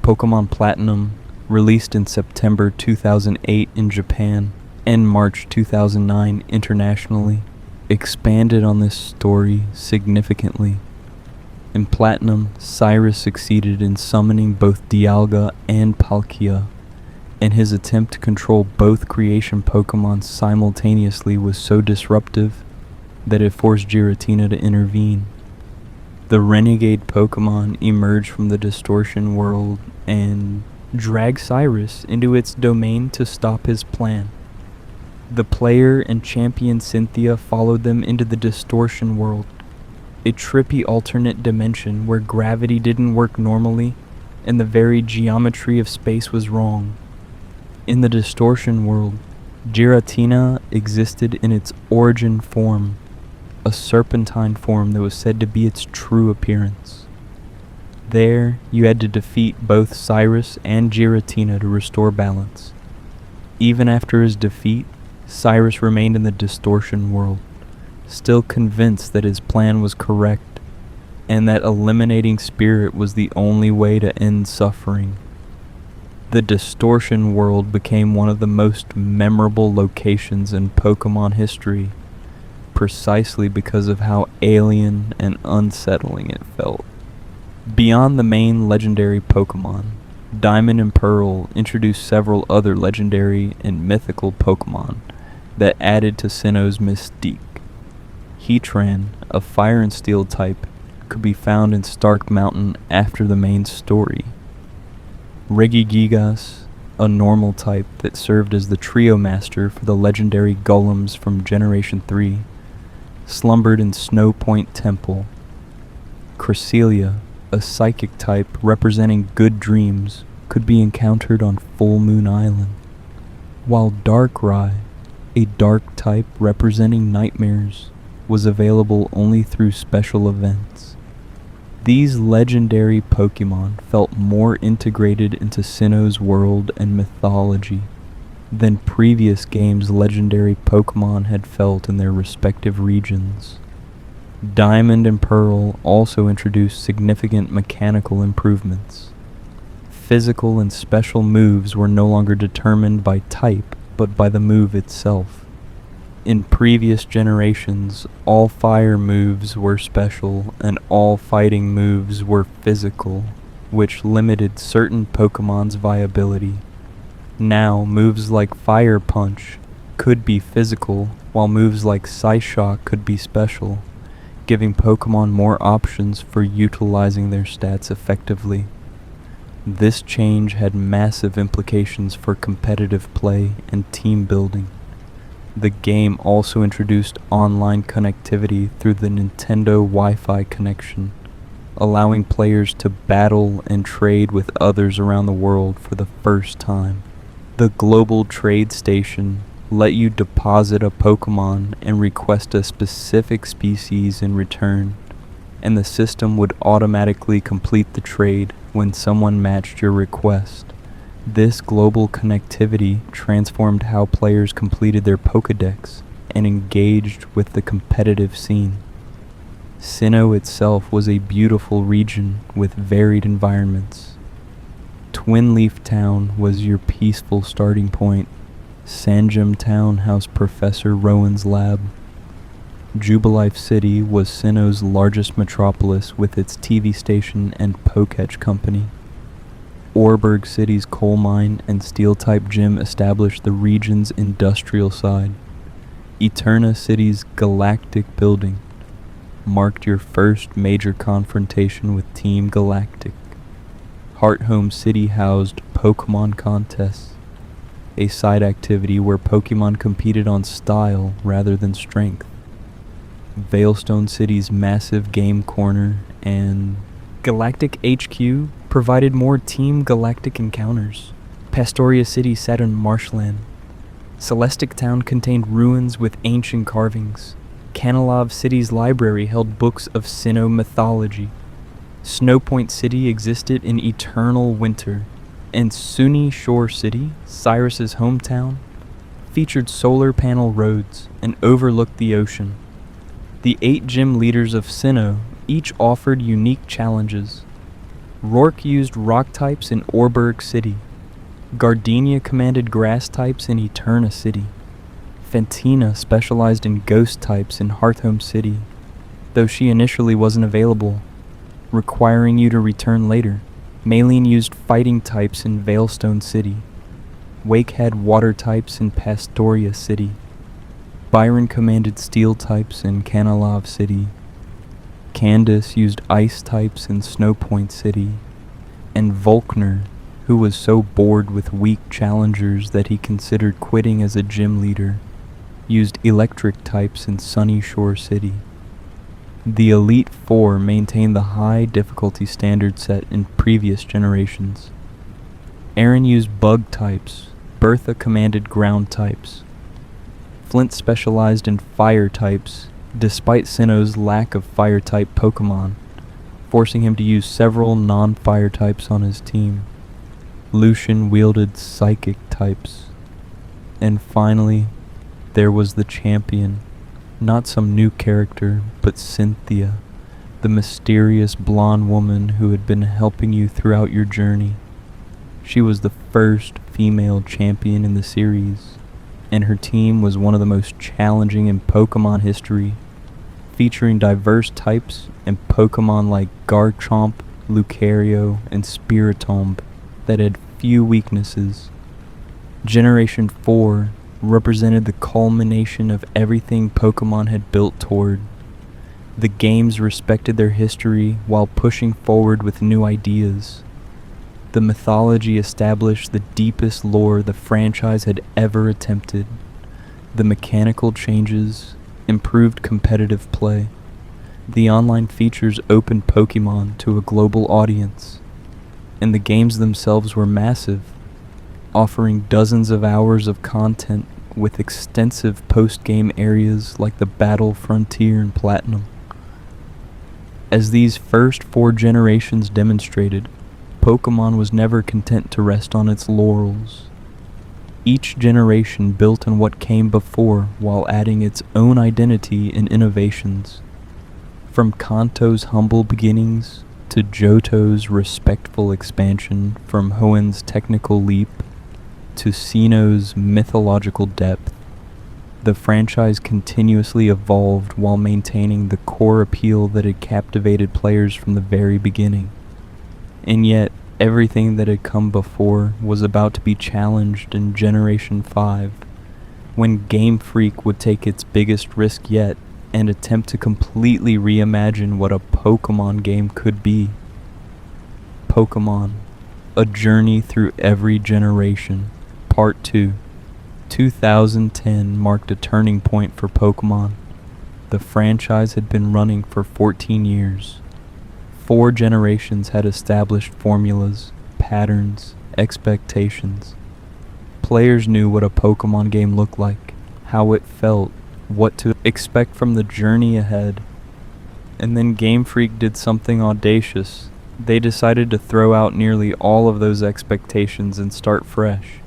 Pokémon Platinum, released in September 2008 in Japan and March 2009 internationally, expanded on this story significantly. In Platinum, Cyrus succeeded in summoning both Dialga and Palkia, and his attempt to control both creation Pokémon simultaneously was so disruptive that it forced Giratina to intervene. The renegade Pokémon emerged from the distortion world and dragged Cyrus into its domain to stop his plan. The player and champion Cynthia followed them into the distortion world, a trippy alternate dimension where gravity didn't work normally and the very geometry of space was wrong. In the distortion world, Giratina existed in its origin form, a serpentine form that was said to be its true appearance. There, you had to defeat both Cyrus and Giratina to restore balance. Even after his defeat, Cyrus remained in the distortion world, still convinced that his plan was correct, and that eliminating Spirit was the only way to end suffering. The distortion world became one of the most memorable locations in Pokémon history, precisely because of how alien and unsettling it felt. Beyond the main legendary Pokémon, Diamond and Pearl introduced several other legendary and mythical Pokémon that added to Sinnoh's mystique. Heatran, a fire and steel type, could be found in Stark Mountain after the main story. Regigigas, a normal type that served as the trio master for the legendary Golems from Generation 3, slumbered in Snow Point Temple. Cresselia, a psychic type representing good dreams, could be encountered on Full Moon Island, while Darkrai, a dark type representing nightmares, was available only through special events. These legendary Pokémon felt more integrated into Sinnoh's world and mythology than previous games' legendary Pokémon had felt in their respective regions. Diamond and Pearl also introduced significant mechanical improvements. Physical and special moves were no longer determined by type, but by the move itself. In previous generations, all fire moves were special and all fighting moves were physical, which limited certain Pokemon's viability. Now, moves like Fire Punch could be physical, while moves like Psyshock could be special, giving Pokemon more options for utilizing their stats effectively. This change had massive implications for competitive play and team building. The game also introduced online connectivity through the Nintendo Wi-Fi connection, allowing players to battle and trade with others around the world for the first time. The Global Trade Station let you deposit a Pokemon and request a specific species in return, and the system would automatically complete the trade when someone matched your request. This global connectivity transformed how players completed their Pokédex and engaged with the competitive scene. Sinnoh itself was a beautiful region with varied environments. Twin Leaf Town was your peaceful starting point. Sanjum Town housed Professor Rowan's lab. Jubilife City was Sinnoh's largest metropolis with its TV station and Poketch company. Orberg City's coal mine and steel-type gym established the region's industrial side. Eterna City's galactic building marked your first major confrontation with Team Galactic. Hearthome City housed Pokémon contests, a side activity where Pokémon competed on style rather than strength. Veilstone City's massive game corner and Galactic HQ provided more Team Galactic encounters. Pastoria City sat in marshland. Celestic Town contained ruins with ancient carvings. Canalov City's library held books of Sinnoh mythology. Snowpoint City existed in eternal winter, and Sunny Shore City, Cyrus's hometown, featured solar panel roads and overlooked the ocean. The 8 gym leaders of Sinnoh each offered unique challenges. Rourke used rock types in Orberg City. Gardenia commanded grass types in Eterna City. Fantina specialized in ghost types in Hearthome City, though she initially wasn't available, requiring you to return later. Maylene used fighting types in Veilstone City. Wake had water types in Pastoria City. Byron commanded steel types in Canalov City. Candace used ice types in Snowpoint City. And Volkner, who was so bored with weak challengers that he considered quitting as a gym leader, used electric types in Sunny Shore City. The Elite Four maintained the high difficulty standard set in previous generations. Aaron used bug types. Bertha commanded ground types. Flint specialized in fire types, despite Sinnoh's lack of fire-type Pokémon, forcing him to use several non-fire types on his team. Lucian wielded psychic types. And finally, there was the champion. Not some new character, but Cynthia, the mysterious blonde woman who had been helping you throughout your journey. She was the first female champion in the series, and her team was one of the most challenging in Pokémon history, featuring diverse types and Pokémon like Garchomp, Lucario, and Spiritomb that had few weaknesses. Generation 4 represented the culmination of everything Pokémon had built toward. The games respected their history while pushing forward with new ideas. The mythology established the deepest lore the franchise had ever attempted. The mechanical changes improved competitive play. The online features opened Pokémon to a global audience. And the games themselves were massive, offering dozens of hours of content with extensive post-game areas like the Battle Frontier and Platinum. As these first 4 generations demonstrated, Pokémon was never content to rest on its laurels. Each generation built on what came before while adding its own identity and innovations. From Kanto's humble beginnings to Johto's respectful expansion, from Hoenn's technical leap to Sinnoh's mythological depth, the franchise continuously evolved while maintaining the core appeal that had captivated players from the very beginning. And yet, everything that had come before was about to be challenged in Generation 5, when Game Freak would take its biggest risk yet and attempt to completely reimagine what a Pokémon game could be. Pokémon, A Journey Through Every Generation, Part 2. 2010 marked a turning point for Pokémon. The franchise had been running for 14 years. 4 generations had established formulas, patterns, expectations. Players knew what a Pokémon game looked like, how it felt, what to expect from the journey ahead. And then Game Freak did something audacious. They decided to throw out nearly all of those expectations and start fresh.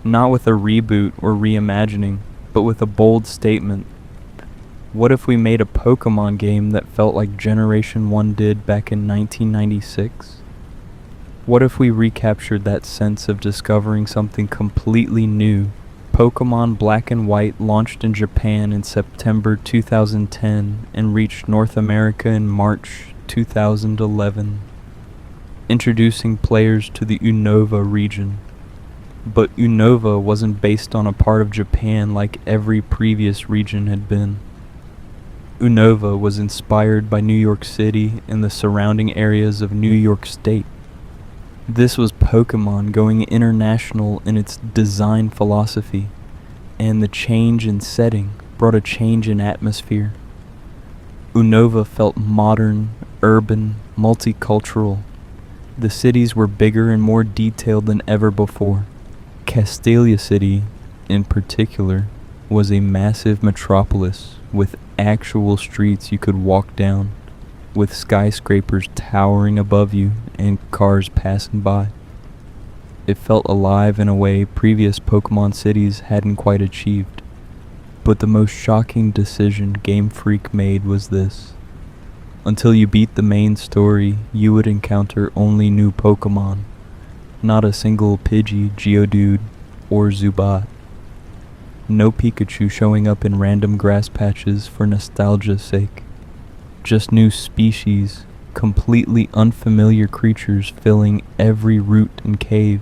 Not with a reboot or reimagining, but with a bold statement. What if we made a Pokémon game that felt like Generation 1 did back in 1996? What if we recaptured that sense of discovering something completely new? Pokémon Black and White launched in Japan in September 2010 and reached North America in March 2011, introducing players to the Unova region. But Unova wasn't based on a part of Japan like every previous region had been. Unova was inspired by New York City and the surrounding areas of New York State. This was Pokémon going international in its design philosophy, and the change in setting brought a change in atmosphere. Unova felt modern, urban, multicultural. The cities were bigger and more detailed than ever before. Castelia City, in particular, was a massive metropolis with actual streets you could walk down, with skyscrapers towering above you and cars passing by. It felt alive in a way previous Pokémon cities hadn't quite achieved. But the most shocking decision Game Freak made was this. Until you beat the main story, you would encounter only new Pokémon, not a single Pidgey, Geodude, or Zubat. No Pikachu showing up in random grass patches for nostalgia's sake. Just new species, completely unfamiliar creatures filling every route and cave.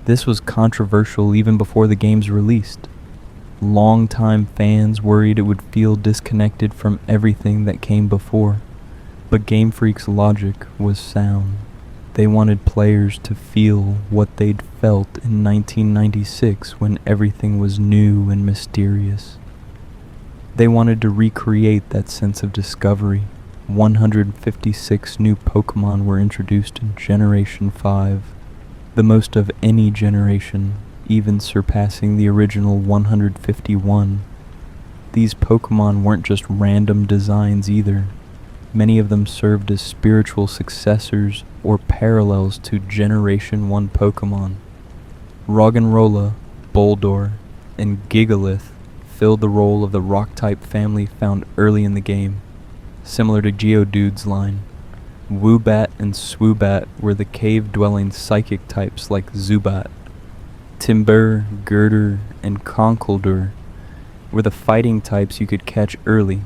This was controversial even before the game's released. Longtime fans worried it would feel disconnected from everything that came before, but Game Freak's logic was sound. They wanted players to feel what they'd felt in 1996 when everything was new and mysterious. They wanted to recreate that sense of discovery. 156 new Pokémon were introduced in Generation 5, the most of any generation, even surpassing the original 151. These Pokémon weren't just random designs either. Many of them served as spiritual successors or parallels to Generation 1 Pokémon. Roggenrola, Boldore, and Gigalith filled the role of the rock-type family found early in the game, similar to Geodude's line. Woobat and Swoobat were the cave-dwelling psychic types like Zubat. Timburr, Girder, and Conkeldurr were the fighting types you could catch early,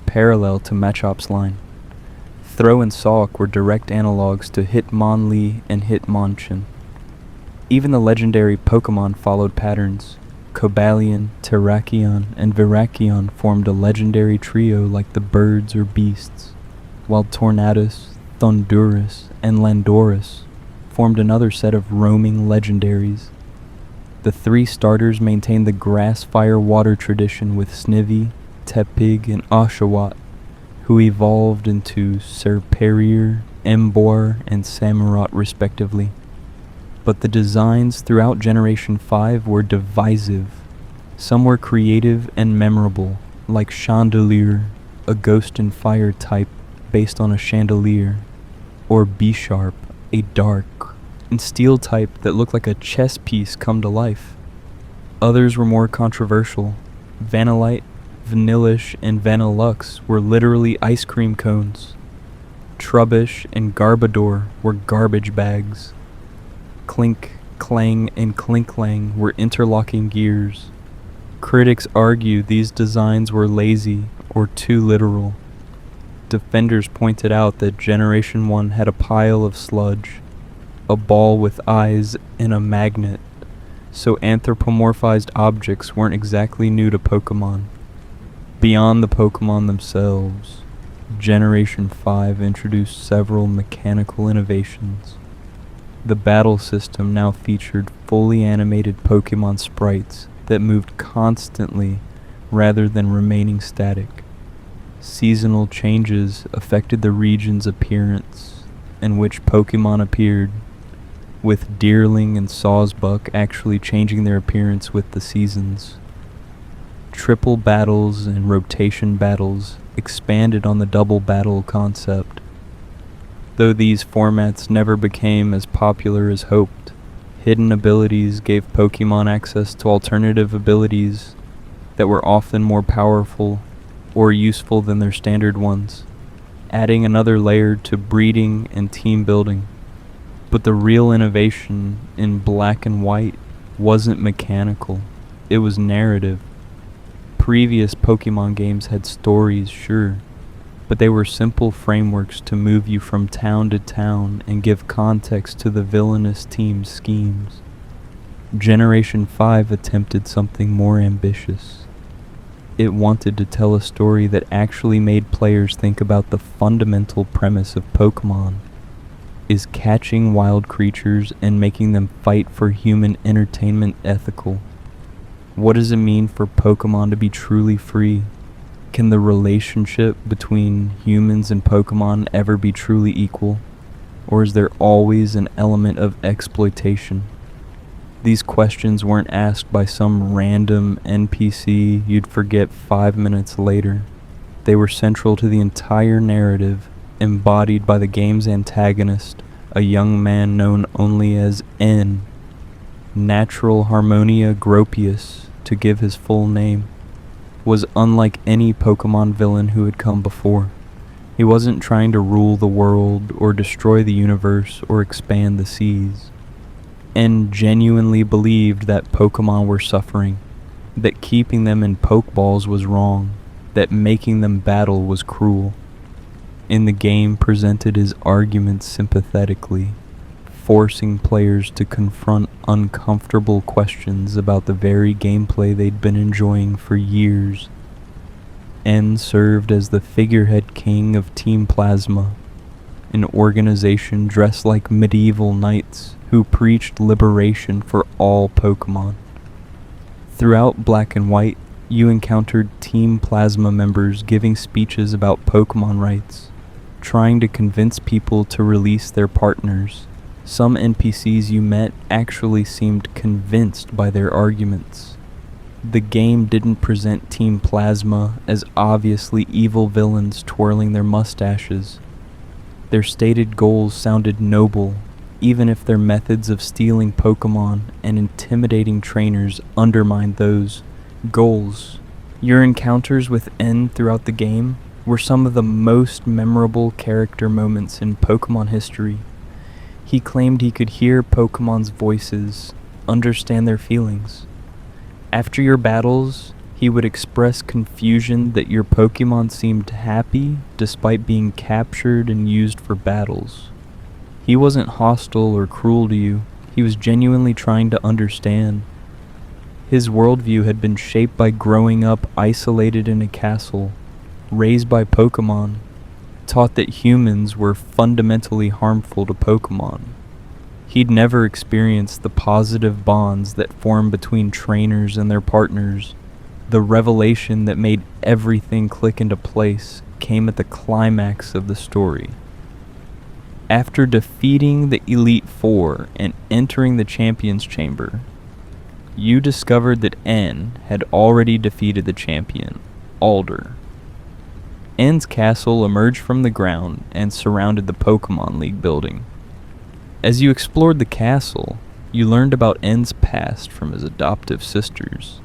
parallel to Machop's line. Throw and Sawk were direct analogs to Hitmonlee and Hitmonchan. Even the legendary Pokémon followed patterns. Cobalion, Terrakion, and Virakion formed a legendary trio like the birds or beasts, while Tornadus, Thundurus, and Landorus formed another set of roaming legendaries. The three starters maintained the grass-fire-water tradition with Snivy, Tepig, and Oshawott, who evolved into Serperior, Emboar, and Samurott respectively. But the designs throughout Generation 5 were divisive. Some were creative and memorable, like Chandelure, a ghost and fire type based on a chandelier, or B-Sharp, a dark and steel type that looked like a chess piece come to life. Others were more controversial. Vanillite, Vanillish, and Vanillux were literally ice cream cones. Trubbish and Garbodor were garbage bags. Clink, Clang, and Clinklang were interlocking gears. Critics argue these designs were lazy or too literal. Defenders pointed out that Generation 1 had a pile of sludge, a ball with eyes, and a magnet, so anthropomorphized objects weren't exactly new to Pokémon. Beyond the Pokémon themselves, Generation 5 introduced several mechanical innovations. The battle system now featured fully animated Pokémon sprites that moved constantly rather than remaining static. Seasonal changes affected the region's appearance in which Pokémon appeared, with Deerling and Sawsbuck actually changing their appearance with the seasons. Triple battles and rotation battles expanded on the double battle concept. Though these formats never became as popular as hoped, hidden abilities gave Pokemon access to alternative abilities that were often more powerful or useful than their standard ones, adding another layer to breeding and team building. But the real innovation in Black and White wasn't mechanical, it was narrative. Previous Pokemon games had stories, sure, but they were simple frameworks to move you from town to town and give context to the villainous team's schemes. Generation 5 attempted something more ambitious. It wanted to tell a story that actually made players think about the fundamental premise of Pokemon. Is catching wild creatures and making them fight for human entertainment ethical? What does it mean for Pokemon to be truly free? Can the relationship between humans and Pokemon ever be truly equal? Or is there always an element of exploitation? These questions weren't asked by some random NPC you'd forget 5 minutes later. They were central to the entire narrative, embodied by the game's antagonist, a young man known only as N. Natural Harmonia Gropius, to give his full name, was unlike any Pokemon villain who had come before. He wasn't trying to rule the world or destroy the universe or expand the seas. N genuinely believed that Pokemon were suffering, that keeping them in Pokeballs was wrong, that making them battle was cruel. In the game presented his arguments sympathetically, forcing players to confront uncomfortable questions about the very gameplay they'd been enjoying for years. N served as the figurehead king of Team Plasma, an organization dressed like medieval knights who preached liberation for all Pokemon. Throughout Black and White, you encountered Team Plasma members giving speeches about Pokemon rights, trying to convince people to release their partners. Some NPCs you met actually seemed convinced by their arguments. The game didn't present Team Plasma as obviously evil villains twirling their mustaches. Their stated goals sounded noble, even if their methods of stealing Pokemon and intimidating trainers undermined those goals. Your encounters with N throughout the game were some of the most memorable character moments in Pokemon history. He claimed he could hear Pokemon's voices, understand their feelings. After your battles, he would express confusion that your Pokemon seemed happy despite being captured and used for battles. He wasn't hostile or cruel to you, he was genuinely trying to understand. His worldview had been shaped by growing up isolated in a castle, raised by Pokemon, taught that humans were fundamentally harmful to Pokemon. He'd never experienced the positive bonds that form between trainers and their partners. The revelation that made everything click into place came at the climax of the story. After defeating the Elite Four and entering the Champion's Chamber, you discovered that N had already defeated the champion, Alder. N's castle emerged from the ground and surrounded the Pokemon League building. As you explored the castle, you learned about N's past from his adoptive sisters,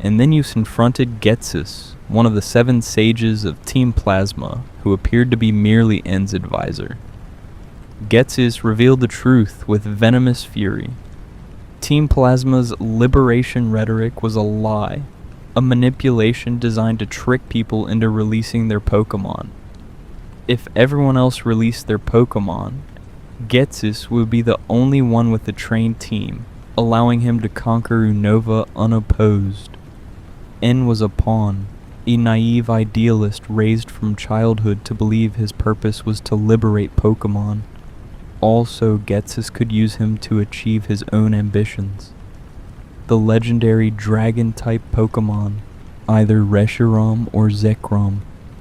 and then you confronted Ghetsis, one of the 7 sages of Team Plasma, who appeared to be merely N's advisor. Ghetsis revealed the truth with venomous fury. Team Plasma's liberation rhetoric was a lie, a manipulation designed to trick people into releasing their Pokemon. If everyone else released their Pokemon, Ghetsis would be the only one with a trained team, allowing him to conquer Unova unopposed. N was a pawn, a naive idealist raised from childhood to believe his purpose was to liberate Pokemon. Also, Ghetsis could use him to achieve his own ambitions. The legendary Dragon-type Pokemon, either Reshiram or Zekrom,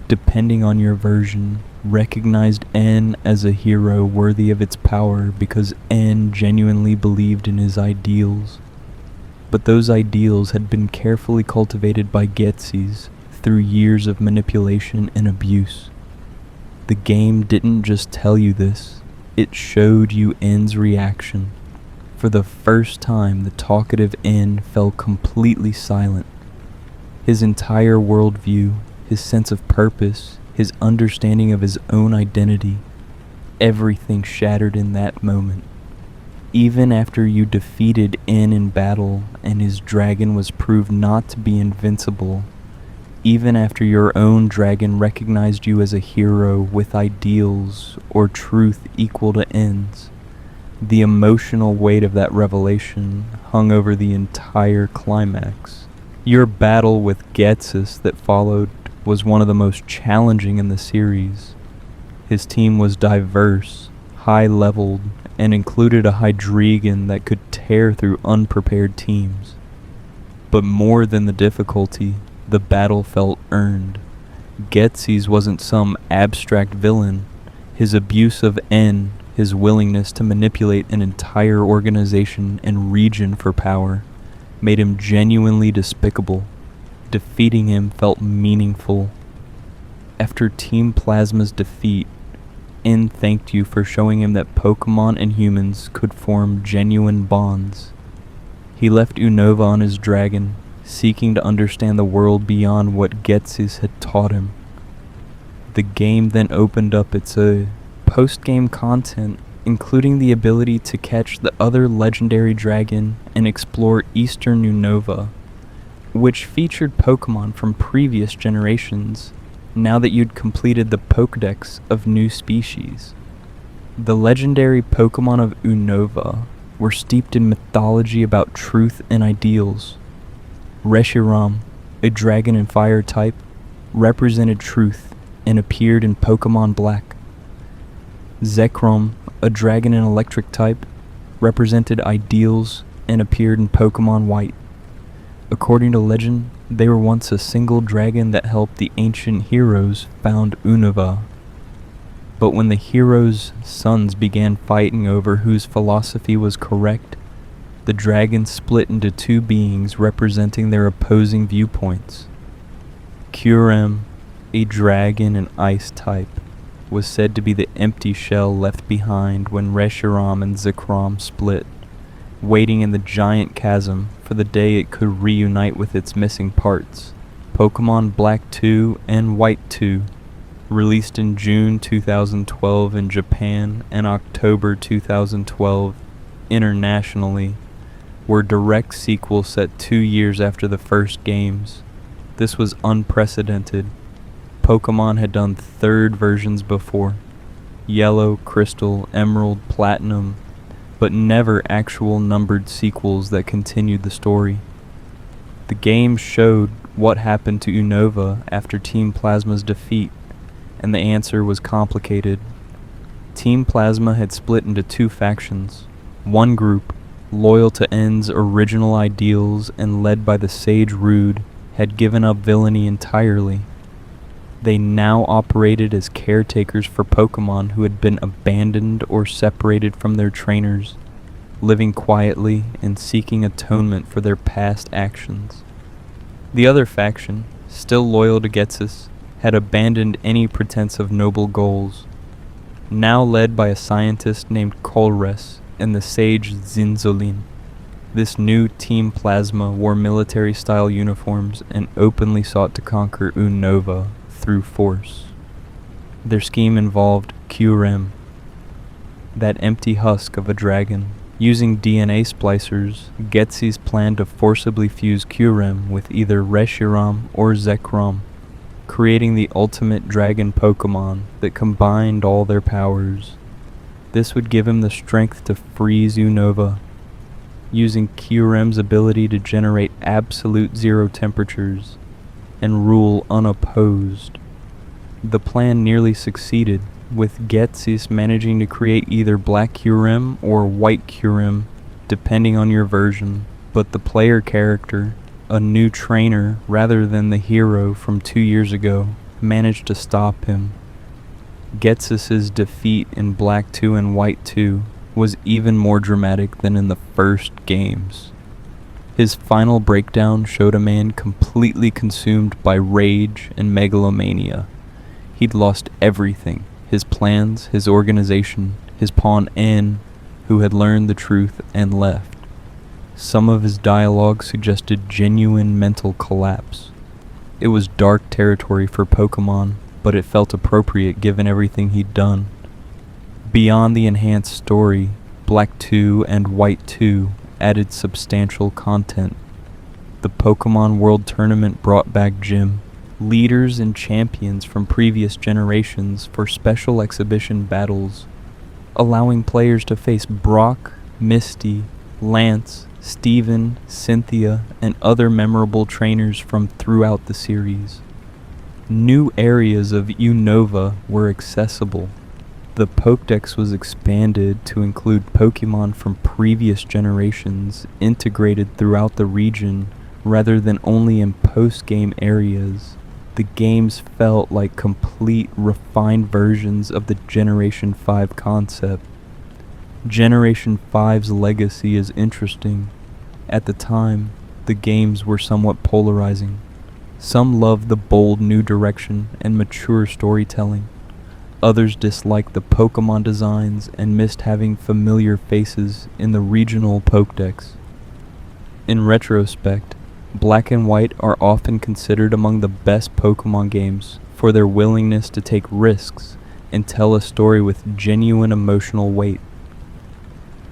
depending on your version, recognized N as a hero worthy of its power because N genuinely believed in his ideals. But those ideals had been carefully cultivated by Ghetsis through years of manipulation and abuse. The game didn't just tell you this, it showed you N's reaction. For the first time, the talkative N fell completely silent. His entire worldview, his sense of purpose, his understanding of his own identity, everything shattered in that moment. Even after you defeated N in battle and his dragon was proved not to be invincible, even after your own dragon recognized you as a hero with ideals or truth equal to N's, the emotional weight of that revelation hung over the entire climax. Your battle with Getsus that followed was one of the most challenging in the series. His team was diverse, high-leveled, and included a Hydreigon that could tear through unprepared teams. But more than the difficulty, the battle felt earned. Getsus wasn't some abstract villain. His abuse of N, his willingness to manipulate an entire organization and region for power, made him genuinely despicable. Defeating him felt meaningful. After Team Plasma's defeat, N thanked you for showing him that Pokémon and humans could form genuine bonds. He left Unova on his dragon, seeking to understand the world beyond what Getsus had taught him. The game then opened up its post-game content, including the ability to catch the other legendary dragon and explore Eastern Unova, which featured Pokémon from previous generations, now that you'd completed the Pokédex of new species. The legendary Pokémon of Unova were steeped in mythology about truth and ideals. Reshiram, a dragon and fire type, represented truth and appeared in Pokémon Black. Zekrom, a dragon and electric type, represented ideals and appeared in Pokémon White. According to legend, they were once a single dragon that helped the ancient heroes found Unova. But when the heroes' sons began fighting over whose philosophy was correct, the dragon split into two beings representing their opposing viewpoints. Kyurem, a dragon and ice type, was said to be the empty shell left behind when Reshiram and Zekrom split, waiting in the giant chasm for the day it could reunite with its missing parts. Pokémon Black 2 and White 2, released in June 2012 in Japan and October 2012 internationally, were direct sequels set 2 years after the first games. This was unprecedented. Pokémon had done third versions before, Yellow, Crystal, Emerald, Platinum, but never actual numbered sequels that continued the story. The game showed what happened to Unova after Team Plasma's defeat, and the answer was complicated. Team Plasma had split into two factions. One group, loyal to N's original ideals and led by the Sage Rude, had given up villainy entirely. They now operated as caretakers for Pokémon who had been abandoned or separated from their trainers, living quietly and seeking atonement for their past actions. The other faction, still loyal to Getsus, had abandoned any pretense of noble goals. Now led by a scientist named Colres and the sage Zinzolin, this new Team Plasma wore military-style uniforms and openly sought to conquer Unova through force. Their scheme involved Kyurem, that empty husk of a dragon. Using DNA splicers, Getsus planned to forcibly fuse Kyurem with either Reshiram or Zekrom, creating the ultimate dragon Pokémon that combined all their powers. This would give him the strength to freeze Unova, using Kyurem's ability to generate absolute zero temperatures and rule unopposed. The plan nearly succeeded, with Getsus managing to create either Black Kyurem or White Kyurem, depending on your version, but the player character, a new trainer rather than the hero from 2 years ago, managed to stop him. Getsus's defeat in Black 2 and White 2 was even more dramatic than in the first games. His final breakdown showed a man completely consumed by rage and megalomania. He'd lost everything: his plans, his organization, his pawn N, who had learned the truth and left. Some of his dialogue suggested genuine mental collapse. It was dark territory for Pokémon, but it felt appropriate given everything he'd done. Beyond the enhanced story, Black 2 and White 2 added substantial content. The Pokémon World Tournament brought back Gym, leaders and champions from previous generations for special exhibition battles, allowing players to face Brock, Misty, Lance, Steven, Cynthia, and other memorable trainers from throughout the series. New areas of Unova were accessible. The Pokédex was expanded to include Pokémon from previous generations integrated throughout the region rather than only in post-game areas. The games felt like complete, refined versions of the Generation 5 concept. Generation 5's legacy is interesting. At the time, the games were somewhat polarizing. Some loved the bold new direction and mature storytelling. Others disliked the Pokémon designs and missed having familiar faces in the regional Pokédex. In retrospect, Black and White are often considered among the best Pokémon games for their willingness to take risks and tell a story with genuine emotional weight.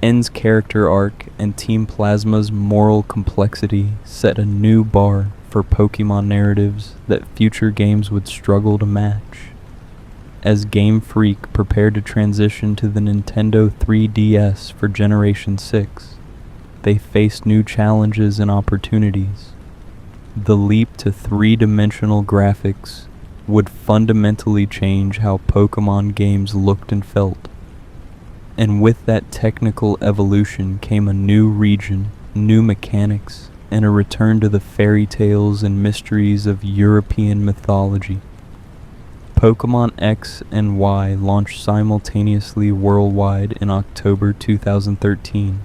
N's character arc and Team Plasma's moral complexity set a new bar for Pokémon narratives that future games would struggle to match. As Game Freak prepared to transition to the Nintendo 3DS for Generation 6, they faced new challenges and opportunities. The leap to three-dimensional graphics would fundamentally change how Pokémon games looked and felt. And with that technical evolution came a new region, new mechanics, and a return to the fairy tales and mysteries of European mythology. Pokémon X and Y launched simultaneously worldwide in October 2013,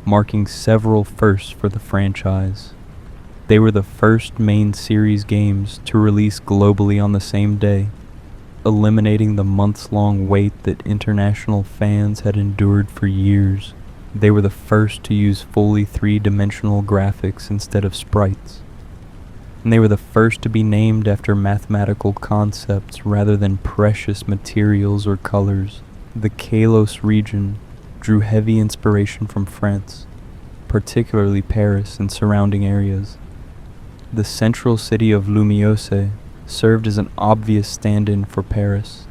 marking several firsts for the franchise. They were the first main series games to release globally on the same day, eliminating the months-long wait that international fans had endured for years. They were the first to use fully three-dimensional graphics instead of sprites. And they were the first to be named after mathematical concepts rather than precious materials or colors. The Kalos region drew heavy inspiration from France, particularly Paris and surrounding areas. The central city of Lumiose served as an obvious stand-in for Paris,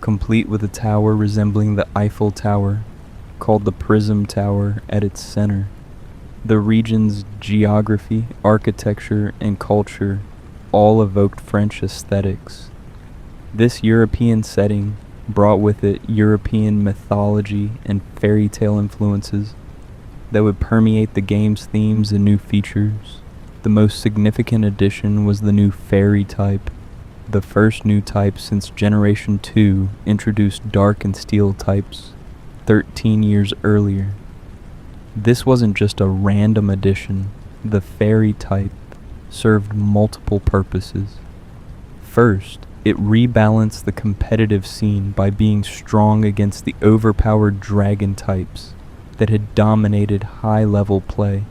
complete with a tower resembling the Eiffel Tower, called the Prism Tower, at its center. The region's geography, architecture, and culture all evoked French aesthetics. This European setting brought with it European mythology and fairy tale influences that would permeate the game's themes and new features. The most significant addition was the new fairy type, the first new type since Generation 2 introduced Dark and Steel types 13 years earlier. This wasn't just a random addition. The fairy type served multiple purposes. First, it rebalanced the competitive scene by being strong against the overpowered dragon types that had dominated high-level play.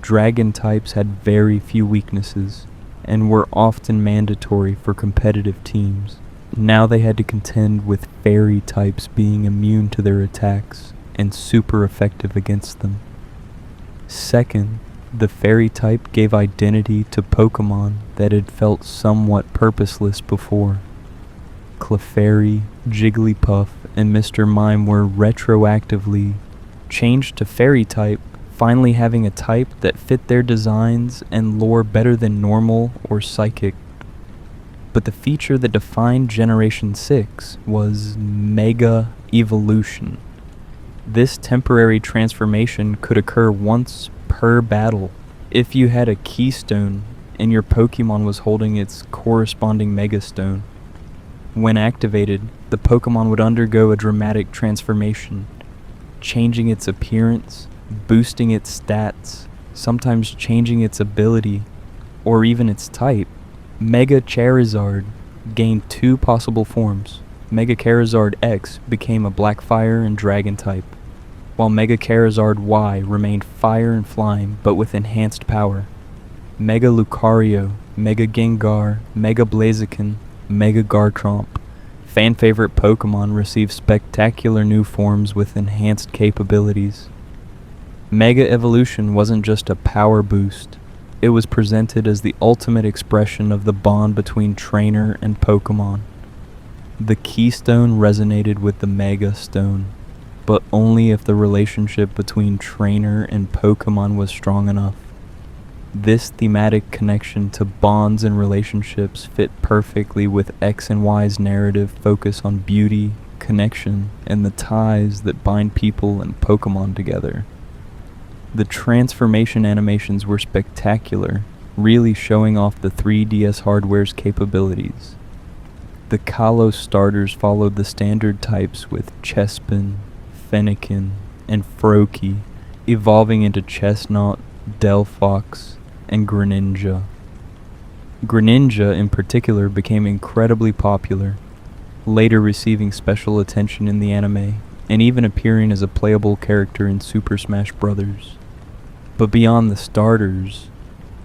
Dragon types had very few weaknesses and were often mandatory for competitive teams. Now they had to contend with fairy types being immune to their attacks and super effective against them. Second, the fairy type gave identity to Pokémon that had felt somewhat purposeless before. Clefairy, Jigglypuff, and Mr. Mime were retroactively changed to fairy type, finally having a type that fit their designs and lore better than normal or psychic. But the feature that defined Generation 6 was Mega Evolution. This temporary transformation could occur once per battle. If you had a keystone and your Pokémon was holding its corresponding Mega Stone, when activated, the Pokémon would undergo a dramatic transformation, changing its appearance, boosting its stats, sometimes changing its ability or even its type. Mega Charizard gained two possible forms. Mega Charizard X became a black fire and dragon type, while Mega Charizard Y remained fire and flying but with enhanced power. Mega Lucario, Mega Gengar, Mega Blaziken, Mega Garchomp, fan favorite Pokemon, received spectacular new forms with enhanced capabilities. Mega Evolution wasn't just a power boost, it was presented as the ultimate expression of the bond between trainer and Pokemon. The Keystone resonated with the Mega Stone, but only if the relationship between trainer and Pokemon was strong enough. This thematic connection to bonds and relationships fit perfectly with X and Y's narrative focus on beauty, connection, and the ties that bind people and Pokemon together. The transformation animations were spectacular, really showing off the 3DS hardware's capabilities. The Kalos starters followed the standard types with Chespin, Fennekin, and Froakie, evolving into Chestnut, Delphox, and Greninja. Greninja in particular became incredibly popular, later receiving special attention in the anime, and even appearing as a playable character in Super Smash Bros. But beyond the starters,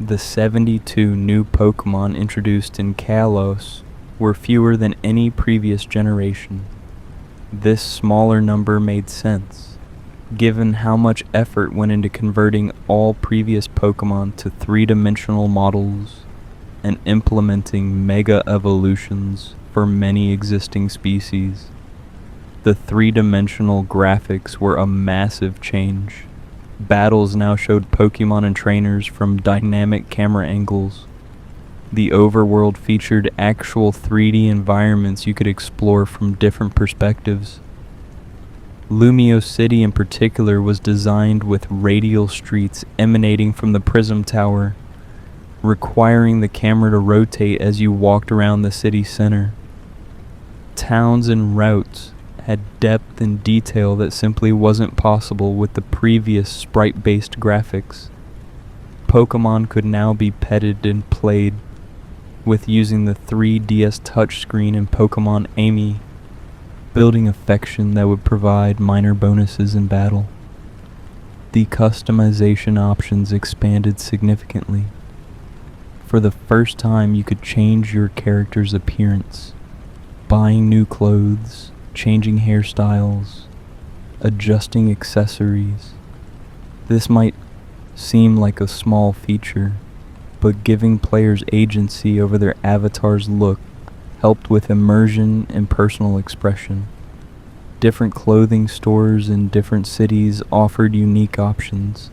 the 72 new Pokemon introduced in Kalos were fewer than any previous generation. This smaller number made sense, given how much effort went into converting all previous Pokemon to three-dimensional models and implementing Mega Evolutions for many existing species. The three-dimensional graphics were a massive change. Battles now showed Pokemon and trainers from dynamic camera angles. The overworld featured actual 3D environments you could explore from different perspectives. Lumio City in particular was designed with radial streets emanating from the Prism Tower, requiring the camera to rotate as you walked around the city center. Towns and routes had depth and detail that simply wasn't possible with the previous sprite-based graphics. Pokemon could now be petted and played with using the 3DS touchscreen and Pokemon Amy, building affection that would provide minor bonuses in battle. The customization options expanded significantly. For the first time, you could change your character's appearance, buying new clothes, changing hairstyles, adjusting accessories. This might seem like a small feature, but giving players agency over their avatar's look helped with immersion and personal expression. Different clothing stores in different cities offered unique options,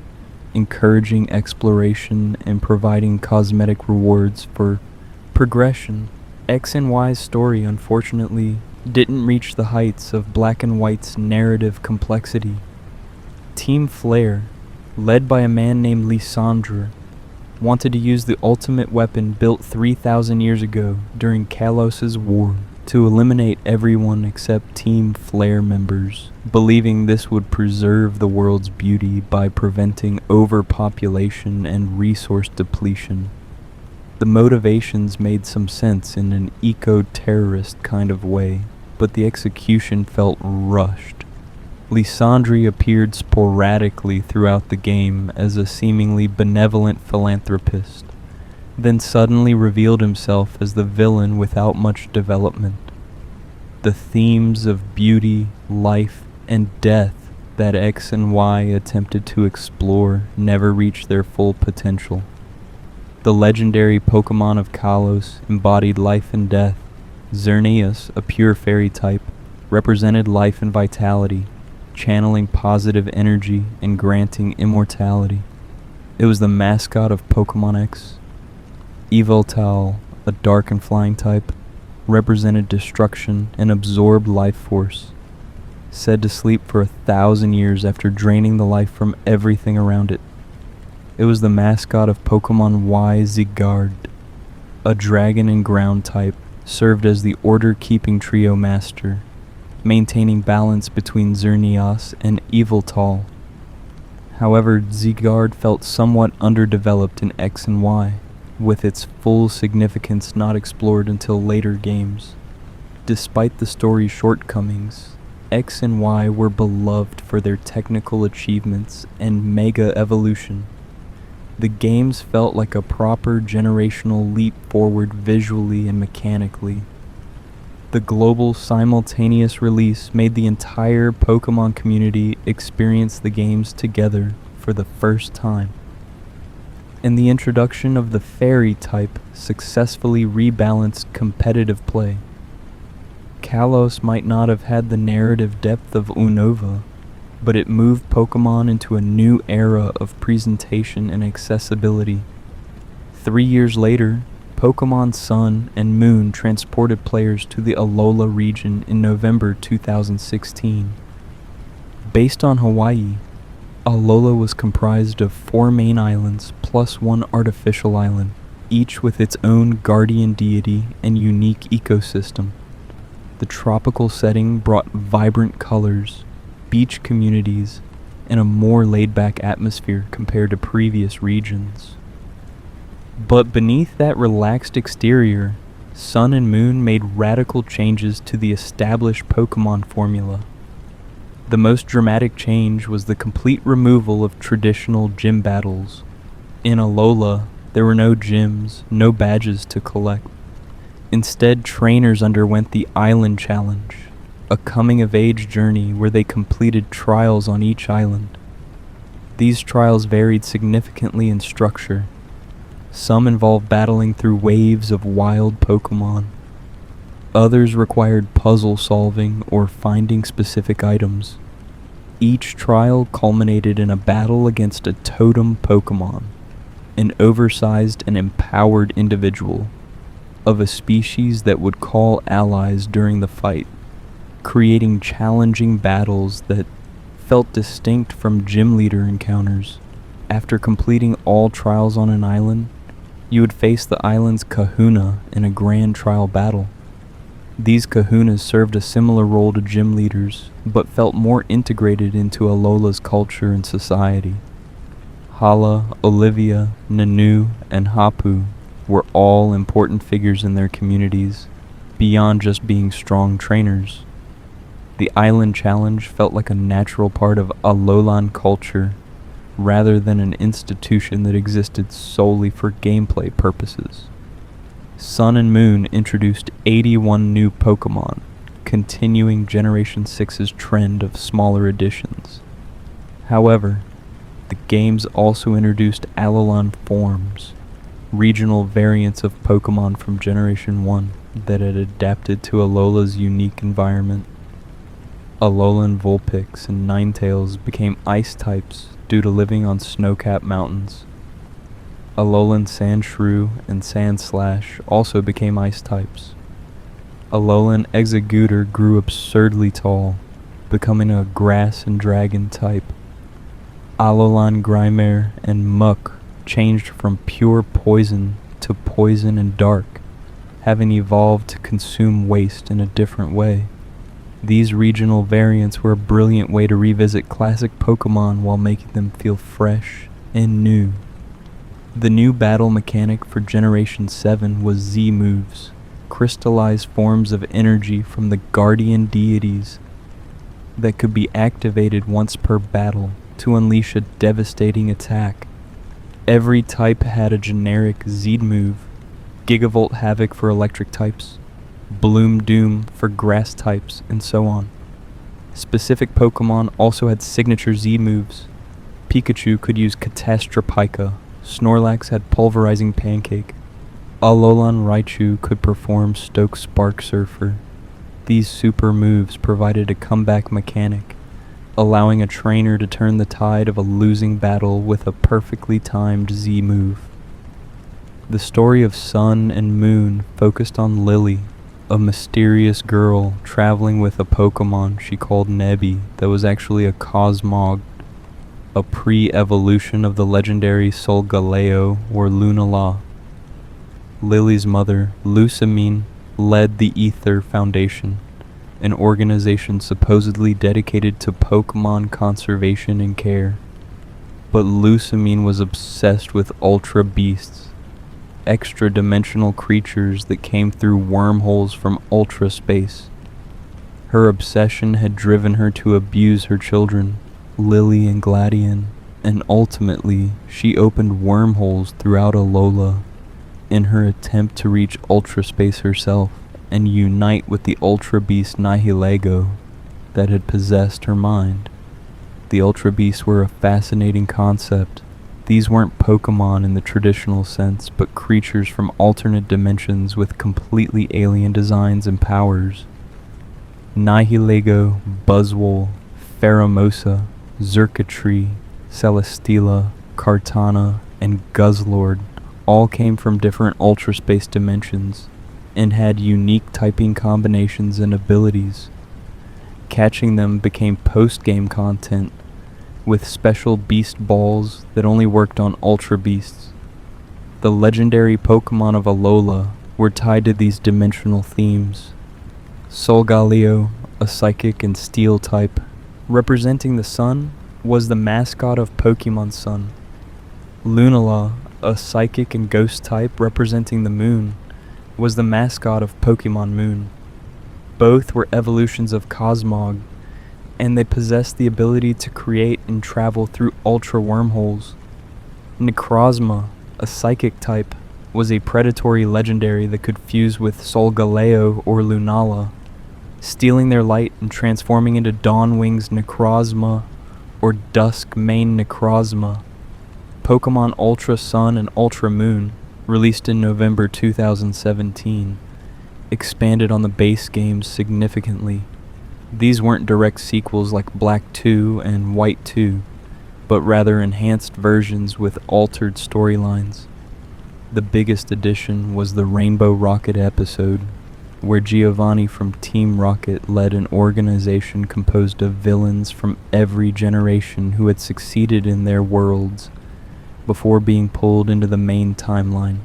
encouraging exploration and providing cosmetic rewards for progression. X and Y's story unfortunately didn't reach the heights of Black and White's narrative complexity. Team Flare, led by a man named Lysandre, wanted to use the ultimate weapon built 3,000 years ago during Kalos' war to eliminate everyone except Team Flare members, believing this would preserve the world's beauty by preventing overpopulation and resource depletion. The motivations made some sense in an eco-terrorist kind of way, but the execution felt rushed. Lysandre appeared sporadically throughout the game as a seemingly benevolent philanthropist, then suddenly revealed himself as the villain without much development. The themes of beauty, life, and death that X and Y attempted to explore never reached their full potential. The legendary Pokemon of Kalos embodied life and death. Xerneas, a pure fairy type, represented life and vitality, channeling positive energy and granting immortality. It was the mascot of Pokemon X. Yveltal, a dark and flying type, represented destruction and absorbed life force, said to sleep for 1,000 years after draining the life from everything around it. It was the mascot of Pokemon Y Zygarde, a dragon and ground type, served as the order-keeping trio master, maintaining balance between Xerneas and Yveltal. However, Zygarde felt somewhat underdeveloped in X and Y, with its full significance not explored until later games. Despite the story's shortcomings, X and Y were beloved for their technical achievements and Mega Evolution. The games felt like a proper generational leap forward visually and mechanically. The global simultaneous release made the entire Pokémon community experience the games together for the first time. And the introduction of the Fairy type successfully rebalanced competitive play. Kalos might not have had the narrative depth of Unova, but it moved Pokémon into a new era of presentation and accessibility. 3 years later, Pokémon Sun and Moon transported players to the Alola region in November 2016. Based on Hawaii, Alola was comprised of 4 main islands plus 1 artificial island, each with its own guardian deity and unique ecosystem. The tropical setting brought vibrant colors, beach communities, and a more laid-back atmosphere compared to previous regions. But beneath that relaxed exterior, Sun and Moon made radical changes to the established Pokémon formula. The most dramatic change was the complete removal of traditional gym battles. In Alola, there were no gyms, no badges to collect. Instead, trainers underwent the Island Challenge, a coming-of-age journey where they completed trials on each island. These trials varied significantly in structure. Some involved battling through waves of wild Pokémon. Others required puzzle solving or finding specific items. Each trial culminated in a battle against a totem Pokémon, an oversized and empowered individual of a species that would call allies during the fight, creating challenging battles that felt distinct from gym leader encounters. After completing all trials on an island, you would face the island's kahuna in a grand trial battle. These kahunas served a similar role to gym leaders, but felt more integrated into Alola's culture and society. Hala, Olivia, Nanu, and Hapu were all important figures in their communities, beyond just being strong trainers. The Island Challenge felt like a natural part of Alolan culture, rather than an institution that existed solely for gameplay purposes. Sun and Moon introduced 81 new Pokémon, continuing Generation 6's trend of smaller additions. However, the games also introduced Alolan forms, regional variants of Pokémon from Generation 1 that had adapted to Alola's unique environment. Alolan Vulpix and Ninetales became ice types due to living on snow-capped mountains. Alolan Sandshrew and Sandslash also became ice types. Alolan Exeggutor grew absurdly tall, becoming a grass and dragon type. Alolan Grimer and Muck changed from pure poison to poison and dark, having evolved to consume waste in a different way. These regional variants were a brilliant way to revisit classic Pokémon while making them feel fresh and new. The new battle mechanic for Generation 7 was Z-moves, crystallized forms of energy from the guardian deities that could be activated once per battle to unleash a devastating attack. Every type had a generic Z-move, Gigavolt Havoc for electric types, Bloom Doom for grass types, and so on. Specific Pokémon also had signature Z-moves. Pikachu could use Catastropica, Snorlax had Pulverizing Pancake, Alolan Raichu could perform Stoke Spark Surfer. These super moves provided a comeback mechanic, allowing a trainer to turn the tide of a losing battle with a perfectly timed Z-move. The story of Sun and Moon focused on Lily, a mysterious girl traveling with a Pokémon she called Nebby that was actually a Cosmog, a pre-evolution of the legendary Solgaleo or Lunala. Lily's mother, Lusamine, led the Ether Foundation, an organization supposedly dedicated to Pokémon conservation and care. But Lusamine was obsessed with ultra beasts, extra-dimensional creatures that came through wormholes from ultra space. Her obsession had driven her to abuse her children, Lily and Gladion, and ultimately she opened wormholes throughout Alola in her attempt to reach ultra space herself and unite with the ultra beast Nihilego that had possessed her mind. The ultra beasts were a fascinating concept. These weren't Pokémon in the traditional sense, but creatures from alternate dimensions with completely alien designs and powers. Nihilego, Buzzwole, Pheromosa, Xurkitree, Celesteela, Kartana, and Guzzlord all came from different ultra space dimensions and had unique typing combinations and abilities. Catching them became post-game content with special beast balls that only worked on ultra beasts. The legendary Pokémon of Alola were tied to these dimensional themes. Solgaleo, a psychic and steel type, representing the sun, was the mascot of Pokémon Sun. Lunala, a psychic and ghost type representing the moon, was the mascot of Pokémon Moon. Both were evolutions of Cosmog, and they possessed the ability to create and travel through ultra wormholes. Necrozma, a psychic type, was a predatory legendary that could fuse with Solgaleo or Lunala, stealing their light and transforming into Dawnwing's Necrozma or Duskmane Necrozma. Pokémon Ultra Sun and Ultra Moon, released in November 2017, expanded on the base games significantly. These weren't direct sequels like Black 2 and White 2, but rather enhanced versions with altered storylines. The biggest addition was the Rainbow Rocket episode, where Giovanni from Team Rocket led an organization composed of villains from every generation who had succeeded in their worlds before being pulled into the main timeline.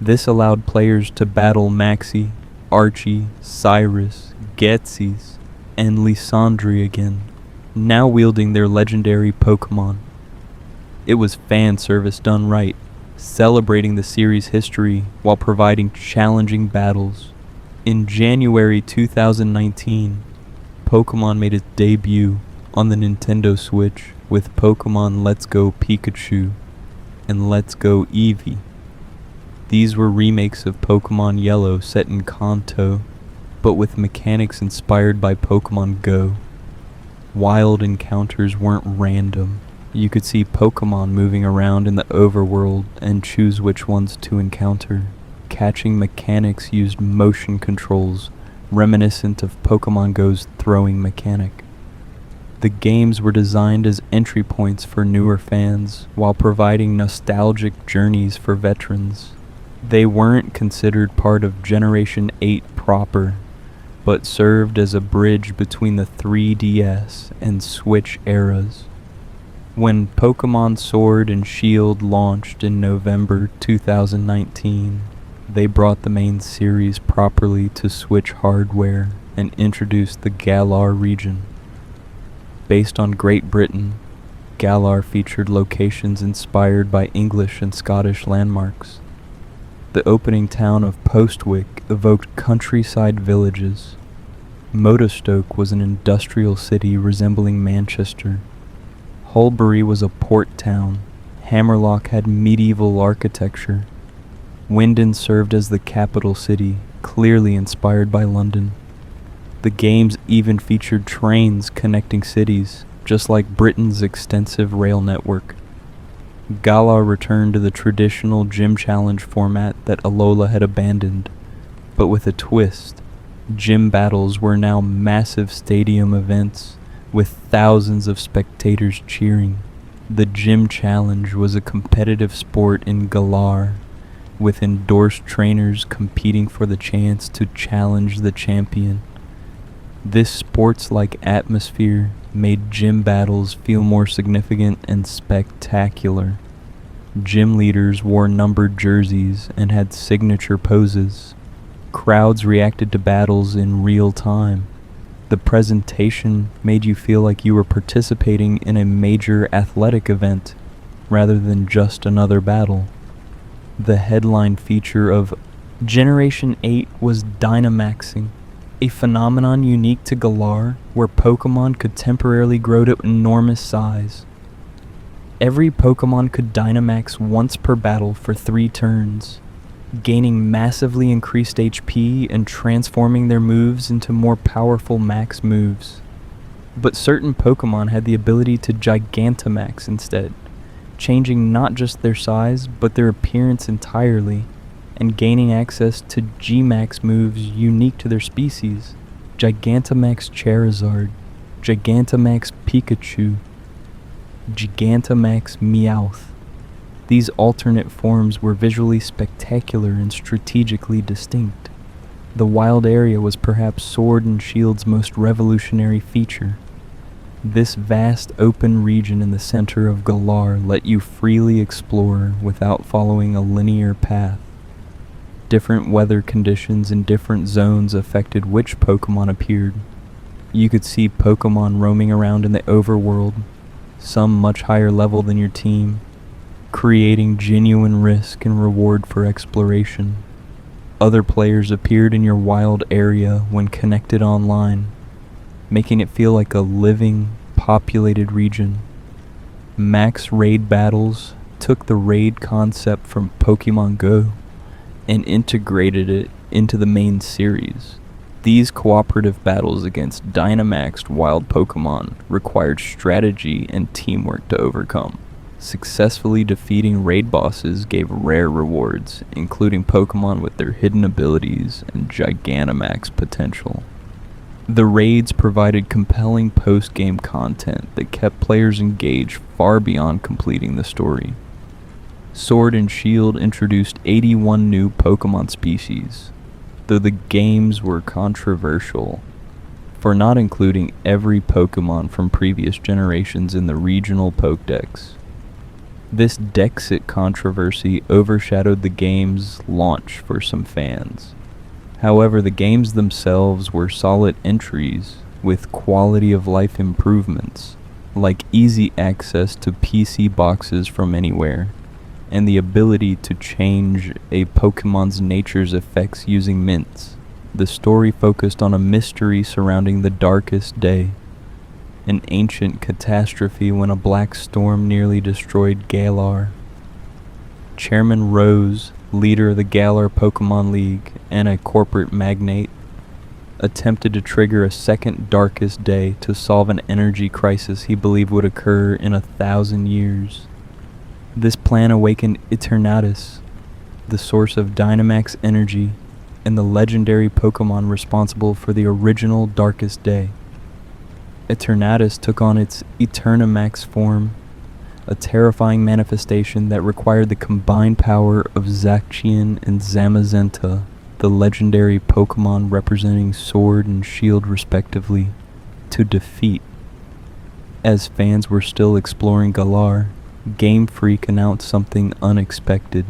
This allowed players to battle Maxie, Archie, Cyrus, Ghetsis, and Lysandre again, now wielding their legendary Pokémon. It was fan service done right, celebrating the series' history while providing challenging battles. In January 2019, Pokémon made its debut on the Nintendo Switch with Pokémon Let's Go Pikachu and Let's Go Eevee. These were remakes of Pokémon Yellow set in Kanto, but with mechanics inspired by Pokémon Go. Wild encounters weren't random. You could see Pokémon moving around in the overworld and choose which ones to encounter. Catching mechanics used motion controls reminiscent of Pokémon Go's throwing mechanic. The games were designed as entry points for newer fans while providing nostalgic journeys for veterans. They weren't considered part of Generation 8 proper, but served as a bridge between the 3DS and Switch eras. When Pokémon Sword and Shield launched in November 2019, they brought the main series properly to Switch hardware and introduced the Galar region. Based on Great Britain, Galar featured locations inspired by English and Scottish landmarks. The opening town of Postwick evoked countryside villages. Motostoke was an industrial city resembling Manchester. Hulbury was a port town. Hammerlock had medieval architecture. Wyndon served as the capital city, clearly inspired by London. The games even featured trains connecting cities, just like Britain's extensive rail network. Galar returned to the traditional gym challenge format that Alola had abandoned, but with a twist. Gym battles were now massive stadium events, with thousands of spectators cheering. The gym challenge was a competitive sport in Galar, with endorsed trainers competing for the chance to challenge the champion. This sports-like atmosphere made gym battles feel more significant and spectacular. Gym leaders wore numbered jerseys and had signature poses. Crowds reacted to battles in real time. The presentation made you feel like you were participating in a major athletic event rather than just another battle. The headline feature of Generation 8 was Dynamaxing, a phenomenon unique to Galar where Pokémon could temporarily grow to enormous size. Every Pokémon could Dynamax once per battle for 3 turns, gaining massively increased HP and transforming their moves into more powerful max moves. But certain Pokémon had the ability to Gigantamax instead, changing not just their size but their appearance entirely, and gaining access to G-Max moves unique to their species: Gigantamax Charizard, Gigantamax Pikachu, Gigantamax Meowth. These alternate forms were visually spectacular and strategically distinct. The wild area was perhaps Sword and Shield's most revolutionary feature. This vast open region in the center of Galar let you freely explore without following a linear path. Different weather conditions in different zones affected which Pokémon appeared. You could see Pokémon roaming around in the overworld, some much higher level than your team, creating genuine risk and reward for exploration. Other players appeared in your wild area when connected online, making it feel like a living, populated region. Max raid battles took the raid concept from Pokémon Go and integrated it into the main series. These cooperative battles against Dynamaxed wild Pokémon required strategy and teamwork to overcome. Successfully defeating raid bosses gave rare rewards, including Pokémon with their hidden abilities and Gigantamax potential. The raids provided compelling post-game content that kept players engaged far beyond completing the story. Sword and Shield introduced 81 new Pokémon species, though the games were controversial for not including every Pokémon from previous generations in the regional Pokédex. This Dexit controversy overshadowed the game's launch for some fans. However, the games themselves were solid entries with quality of life improvements, like easy access to PC boxes from anywhere, and the ability to change a Pokémon's nature's effects using mints. The story focused on a mystery surrounding the Darkest Day, an ancient catastrophe when a black storm nearly destroyed Galar. Chairman Rose, leader of the Galar Pokémon League and a corporate magnate, attempted to trigger a second Darkest Day to solve an energy crisis he believed would occur in 1,000 years. This plan awakened Eternatus, the source of Dynamax energy and the legendary Pokémon responsible for the original Darkest Day. Eternatus took on its Eternamax form, a terrifying manifestation that required the combined power of Zacian and Zamazenta, the legendary Pokémon representing Sword and Shield respectively, to defeat. As fans were still exploring Galar, Game Freak announced something unexpected: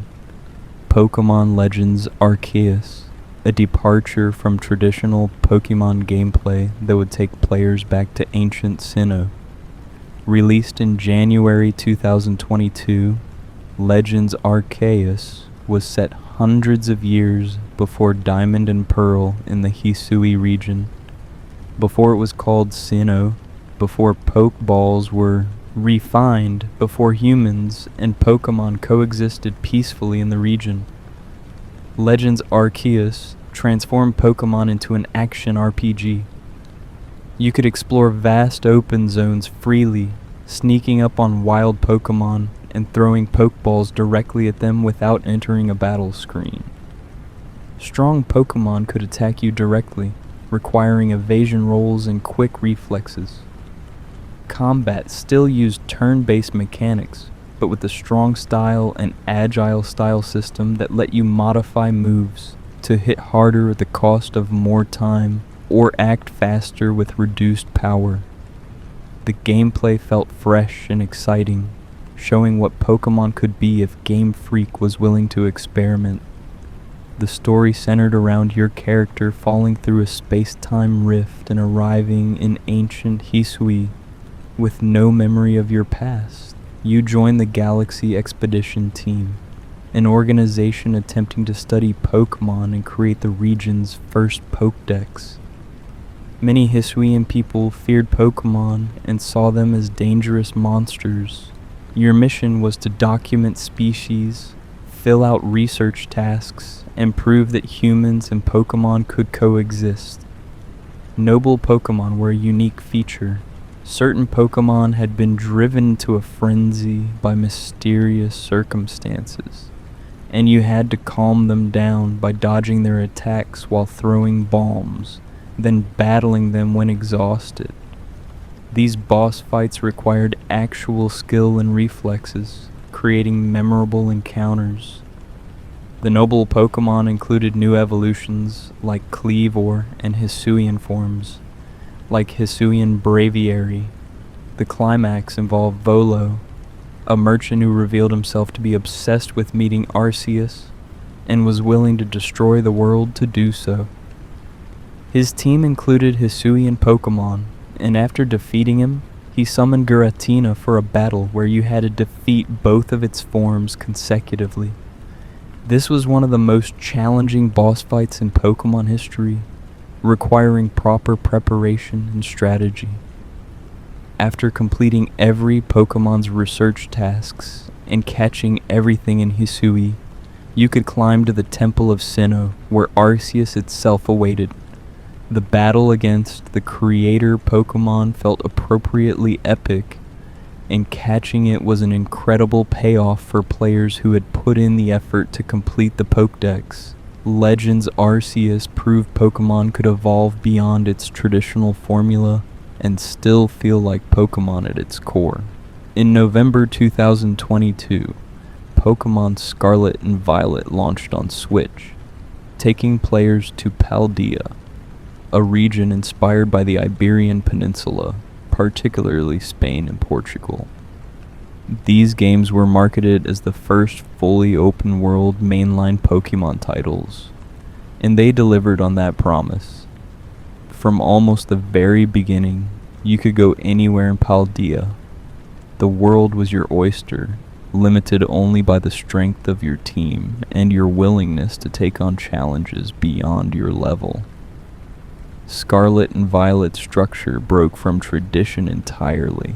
Pokémon Legends Arceus, a departure from traditional Pokémon gameplay that would take players back to ancient Sinnoh. Released in January 2022, Legends Arceus was set hundreds of years before Diamond and Pearl in the Hisui region, before it was called Sinnoh, before Pokeballs were refined, before humans and Pokémon coexisted peacefully in the region. Legends Arceus transformed Pokémon into an action RPG. You could explore vast open zones freely, sneaking up on wild Pokémon and throwing Pokeballs directly at them without entering a battle screen. Strong Pokémon could attack you directly, requiring evasion rolls and quick reflexes. Combat still used turn-based mechanics, but with a strong style and agile style system that let you modify moves to hit harder at the cost of more time or act faster with reduced power. The gameplay felt fresh and exciting, showing what Pokémon could be if Game Freak was willing to experiment. The story centered around your character falling through a space-time rift and arriving in ancient Hisui with no memory of your past. you joined the Galaxy Expedition Team, an organization attempting to study Pokémon and create the region's first Pokédex. Many Hisuian people feared Pokémon and saw them as dangerous monsters. Your mission was to document species, fill out research tasks, and prove that humans and Pokémon could coexist. Noble Pokémon were a unique feature. Certain Pokémon had been driven to a frenzy by mysterious circumstances, and you had to calm them down by dodging their attacks while throwing bombs, then battling them when exhausted. These boss fights required actual skill and reflexes, creating memorable encounters. The noble Pokémon included new evolutions like Kleavor and Hisuian forms, like Hisuian Braviary. The climax involved Volo, a merchant who revealed himself to be obsessed with meeting Arceus and was willing to destroy the world to do so. His team included Hisuian Pokémon, and after defeating him, he summoned Giratina for a battle where you had to defeat both of its forms consecutively. This was one of the most challenging boss fights in Pokémon history, requiring proper preparation and strategy. After completing every Pokémon's research tasks and catching everything in Hisui, you could climb to the Temple of Sinnoh, where Arceus itself awaited. The battle against the creator Pokémon felt appropriately epic, and catching it was an incredible payoff for players who had put in the effort to complete the Pokédex. Legends Arceus proved Pokémon could evolve beyond its traditional formula and still feel like Pokémon at its core. In November 2022, Pokémon Scarlet and Violet launched on Switch, taking players to Paldea, a region inspired by the Iberian Peninsula, particularly Spain and Portugal. These games were marketed as the first fully open-world mainline Pokémon titles, and they delivered on that promise. From almost the very beginning, you could go anywhere in Paldea. The world was your oyster, limited only by the strength of your team and your willingness to take on challenges beyond your level. Scarlet and Violet's structure broke from tradition entirely.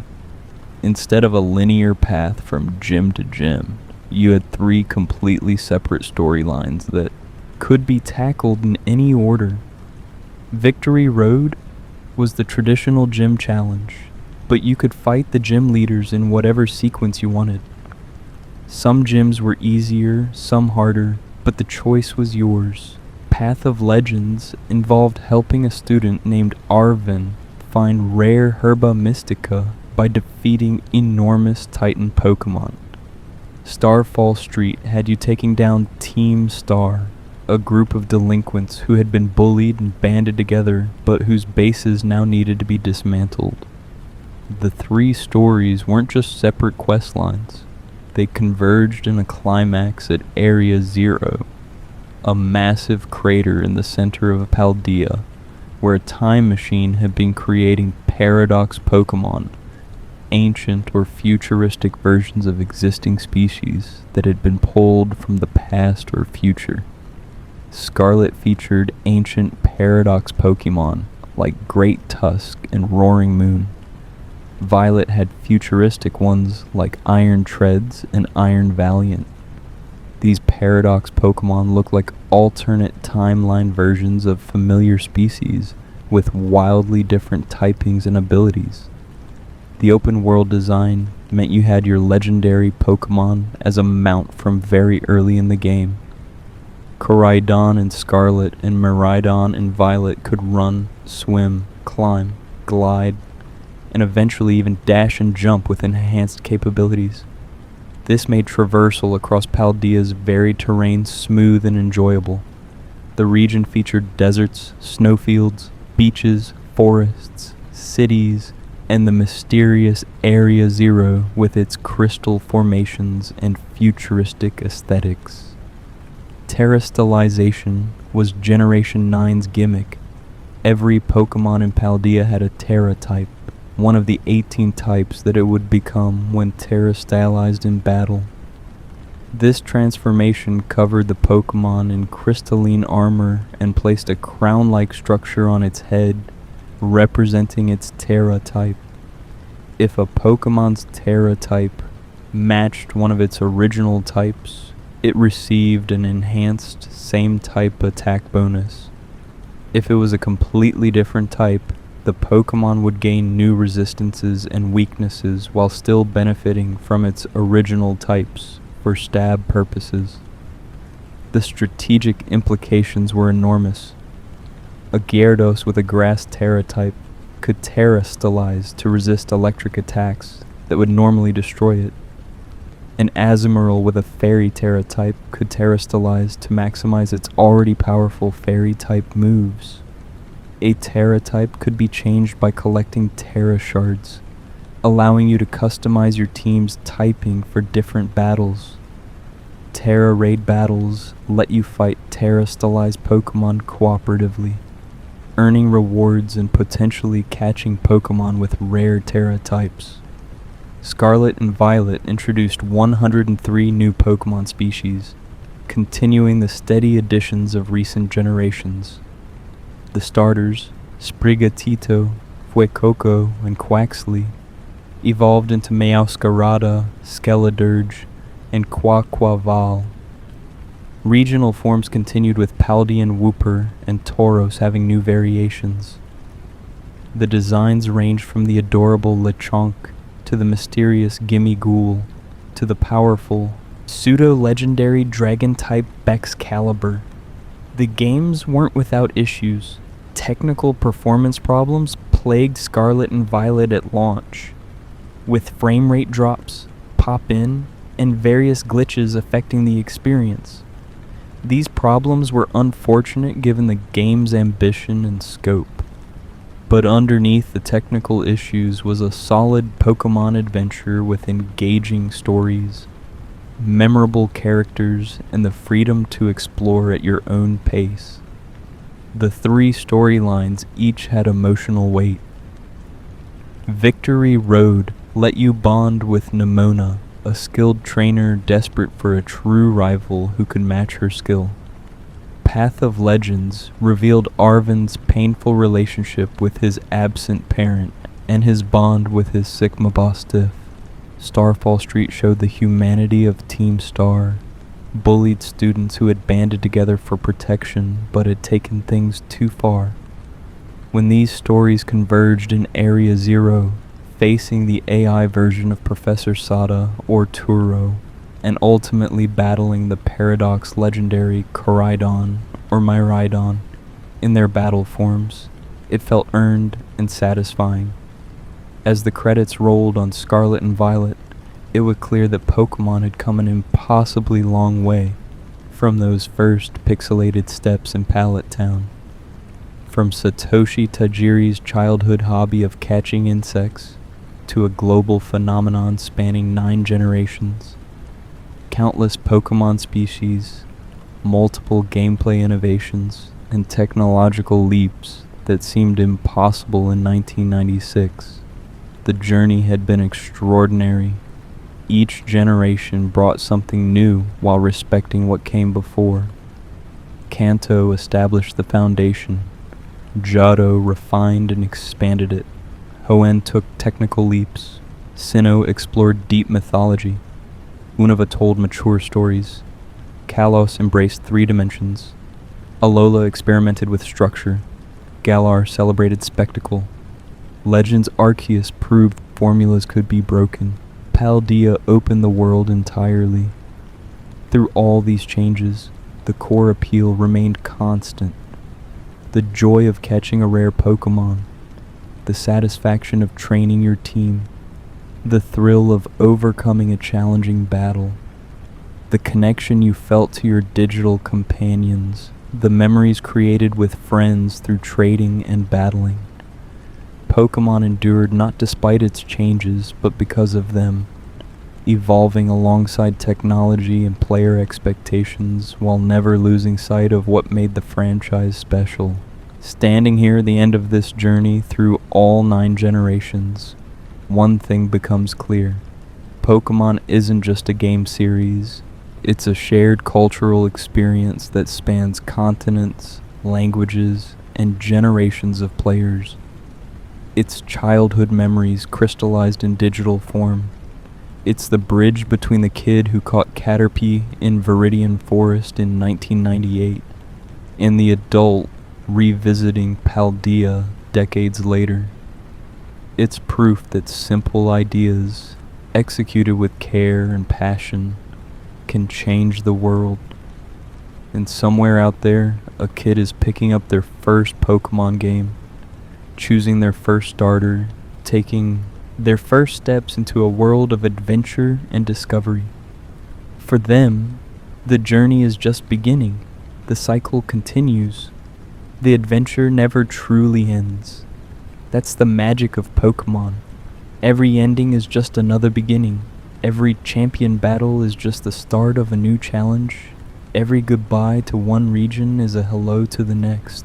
Instead of a linear path from gym to gym, you had 3 completely separate storylines that could be tackled in any order. Victory Road was the traditional gym challenge, but you could fight the gym leaders in whatever sequence you wanted. Some gyms were easier, some harder, but the choice was yours. Path of Legends involved helping a student named Arven find rare Herba Mystica by defeating enormous Titan Pokémon. Starfall Street had you taking down Team Star, a group of delinquents who had been bullied and banded together, but whose bases now needed to be dismantled. The 3 stories weren't just separate quest lines. They converged in a climax at Area Zero, a massive crater in the center of Paldea, where a time machine had been creating paradox Pokémon, ancient or futuristic versions of existing species that had been pulled from the past or future. Scarlet featured ancient paradox Pokémon like Great Tusk and Roaring Moon. Violet had futuristic ones like Iron Treads and Iron Valiant. These paradox Pokémon look like alternate timeline versions of familiar species with wildly different typings and abilities. The open world design meant you had your legendary Pokémon as a mount from very early in the game. Koraidon and Scarlet and Miraidon and Violet could run, swim, climb, glide, and eventually even dash and jump with enhanced capabilities. This made traversal across Paldea's varied terrain smooth and enjoyable. The region featured deserts, snowfields, beaches, forests, cities, and the mysterious Area Zero with its crystal formations and futuristic aesthetics. Terastallization was Generation 9's gimmick. Every Pokémon in Paldea had a Terra type, one of the 18 types that it would become when terastallized in battle. This transformation covered the Pokémon in crystalline armor and placed a crown-like structure on its head, representing its Terra type. If a Pokémon's Terra type matched one of its original types, it received an enhanced same-type attack bonus. If it was a completely different type, the Pokémon would gain new resistances and weaknesses while still benefiting from its original types for stab purposes. The strategic implications were enormous. A Gyarados with a grass Terra type could terastallize to resist electric attacks that would normally destroy it. An Azumarill with a Fairy Terra type could terastallize to maximize its already powerful Fairy type moves. A Terra type could be changed by collecting Terra shards, allowing you to customize your team's typing for different battles. Terra raid battles let you fight terastallized Pokémon cooperatively, earning rewards and potentially catching Pokémon with rare Terra types. Scarlet and Violet introduced 103 new Pokémon species, continuing the steady additions of recent generations. The starters, Sprigatito, Fuecoco, and Quaxley, evolved into Meowscarada, Skeledirge, and Quaquaval. Regional forms continued with Paldean Wooper and Tauros having new variations. The designs ranged from the adorable Lechonk to the mysterious Gimmighoul to the powerful, pseudo-legendary dragon-type Bexcalibur. The games weren't without issues. Technical performance problems plagued Scarlet and Violet at launch, with frame rate drops, pop-in, and various glitches affecting the experience. These problems were unfortunate given the game's ambition and scope, but underneath the technical issues was a solid Pokémon adventure with engaging stories, memorable characters, and the freedom to explore at your own pace. The 3 storylines each had emotional weight. Victory Road let you bond with Nemona, a skilled trainer desperate for a true rival who could match her skill. Path of Legends revealed Arven's painful relationship with his absent parent and his bond with his Sigma Bostiff. Starfall Street showed the humanity of Team Star, bullied students who had banded together for protection but had taken things too far. When these stories converged in Area Zero, facing the AI version of Professor Sada or Turo, and ultimately battling the Paradox legendary Koraidon or Miraidon in their battle forms, it felt earned and satisfying. As the credits rolled on Scarlet and Violet, it was clear that Pokémon had come an impossibly long way from those first pixelated steps in Pallet Town. From Satoshi Tajiri's childhood hobby of catching insects to a global phenomenon spanning 9 generations, countless Pokémon species, multiple gameplay innovations, and technological leaps that seemed impossible in 1996. The journey had been extraordinary. Each generation brought something new while respecting what came before. Kanto established the foundation. Johto refined and expanded it. Hoenn took technical leaps. Sinnoh explored deep mythology. Unova told mature stories. Kalos embraced 3 dimensions. Alola experimented with structure. Galar celebrated spectacle. Legends Arceus proved formulas could be broken. Paldea opened the world entirely. Through all these changes, the core appeal remained constant. The joy of catching a rare Pokémon, the satisfaction of training your team, the thrill of overcoming a challenging battle, the connection you felt to your digital companions, the memories created with friends through trading and battling. Pokémon endured not despite its changes, but because of them, evolving alongside technology and player expectations while never losing sight of what made the franchise special. Standing here at the end of this journey through all 9 generations, one thing becomes clear. Pokémon isn't just a game series, it's a shared cultural experience that spans continents, languages, and generations of players. It's childhood memories crystallized in digital form. It's the bridge between the kid who caught Caterpie in Viridian Forest in 1998 and the adult revisiting Paldea decades later. It's proof that simple ideas, executed with care and passion, can change the world. And somewhere out there, a kid is picking up their first Pokémon game, choosing their first starter, taking their first steps into a world of adventure and discovery. For them, the journey is just beginning. The cycle continues. The adventure never truly ends. That's the magic of Pokémon. Every ending is just another beginning. Every champion battle is just the start of a new challenge. Every goodbye to one region is a hello to the next.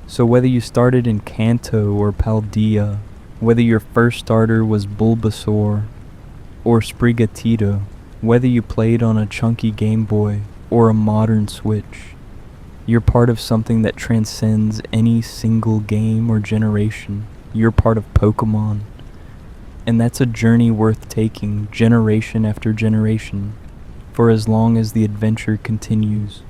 So whether you started in Kanto or Paldea, whether your first starter was Bulbasaur or Sprigatito, whether you played on a chunky Game Boy or a modern Switch, you're part of something that transcends any single game or generation. You're part of Pokémon. And that's a journey worth taking generation after generation, for as long as the adventure continues.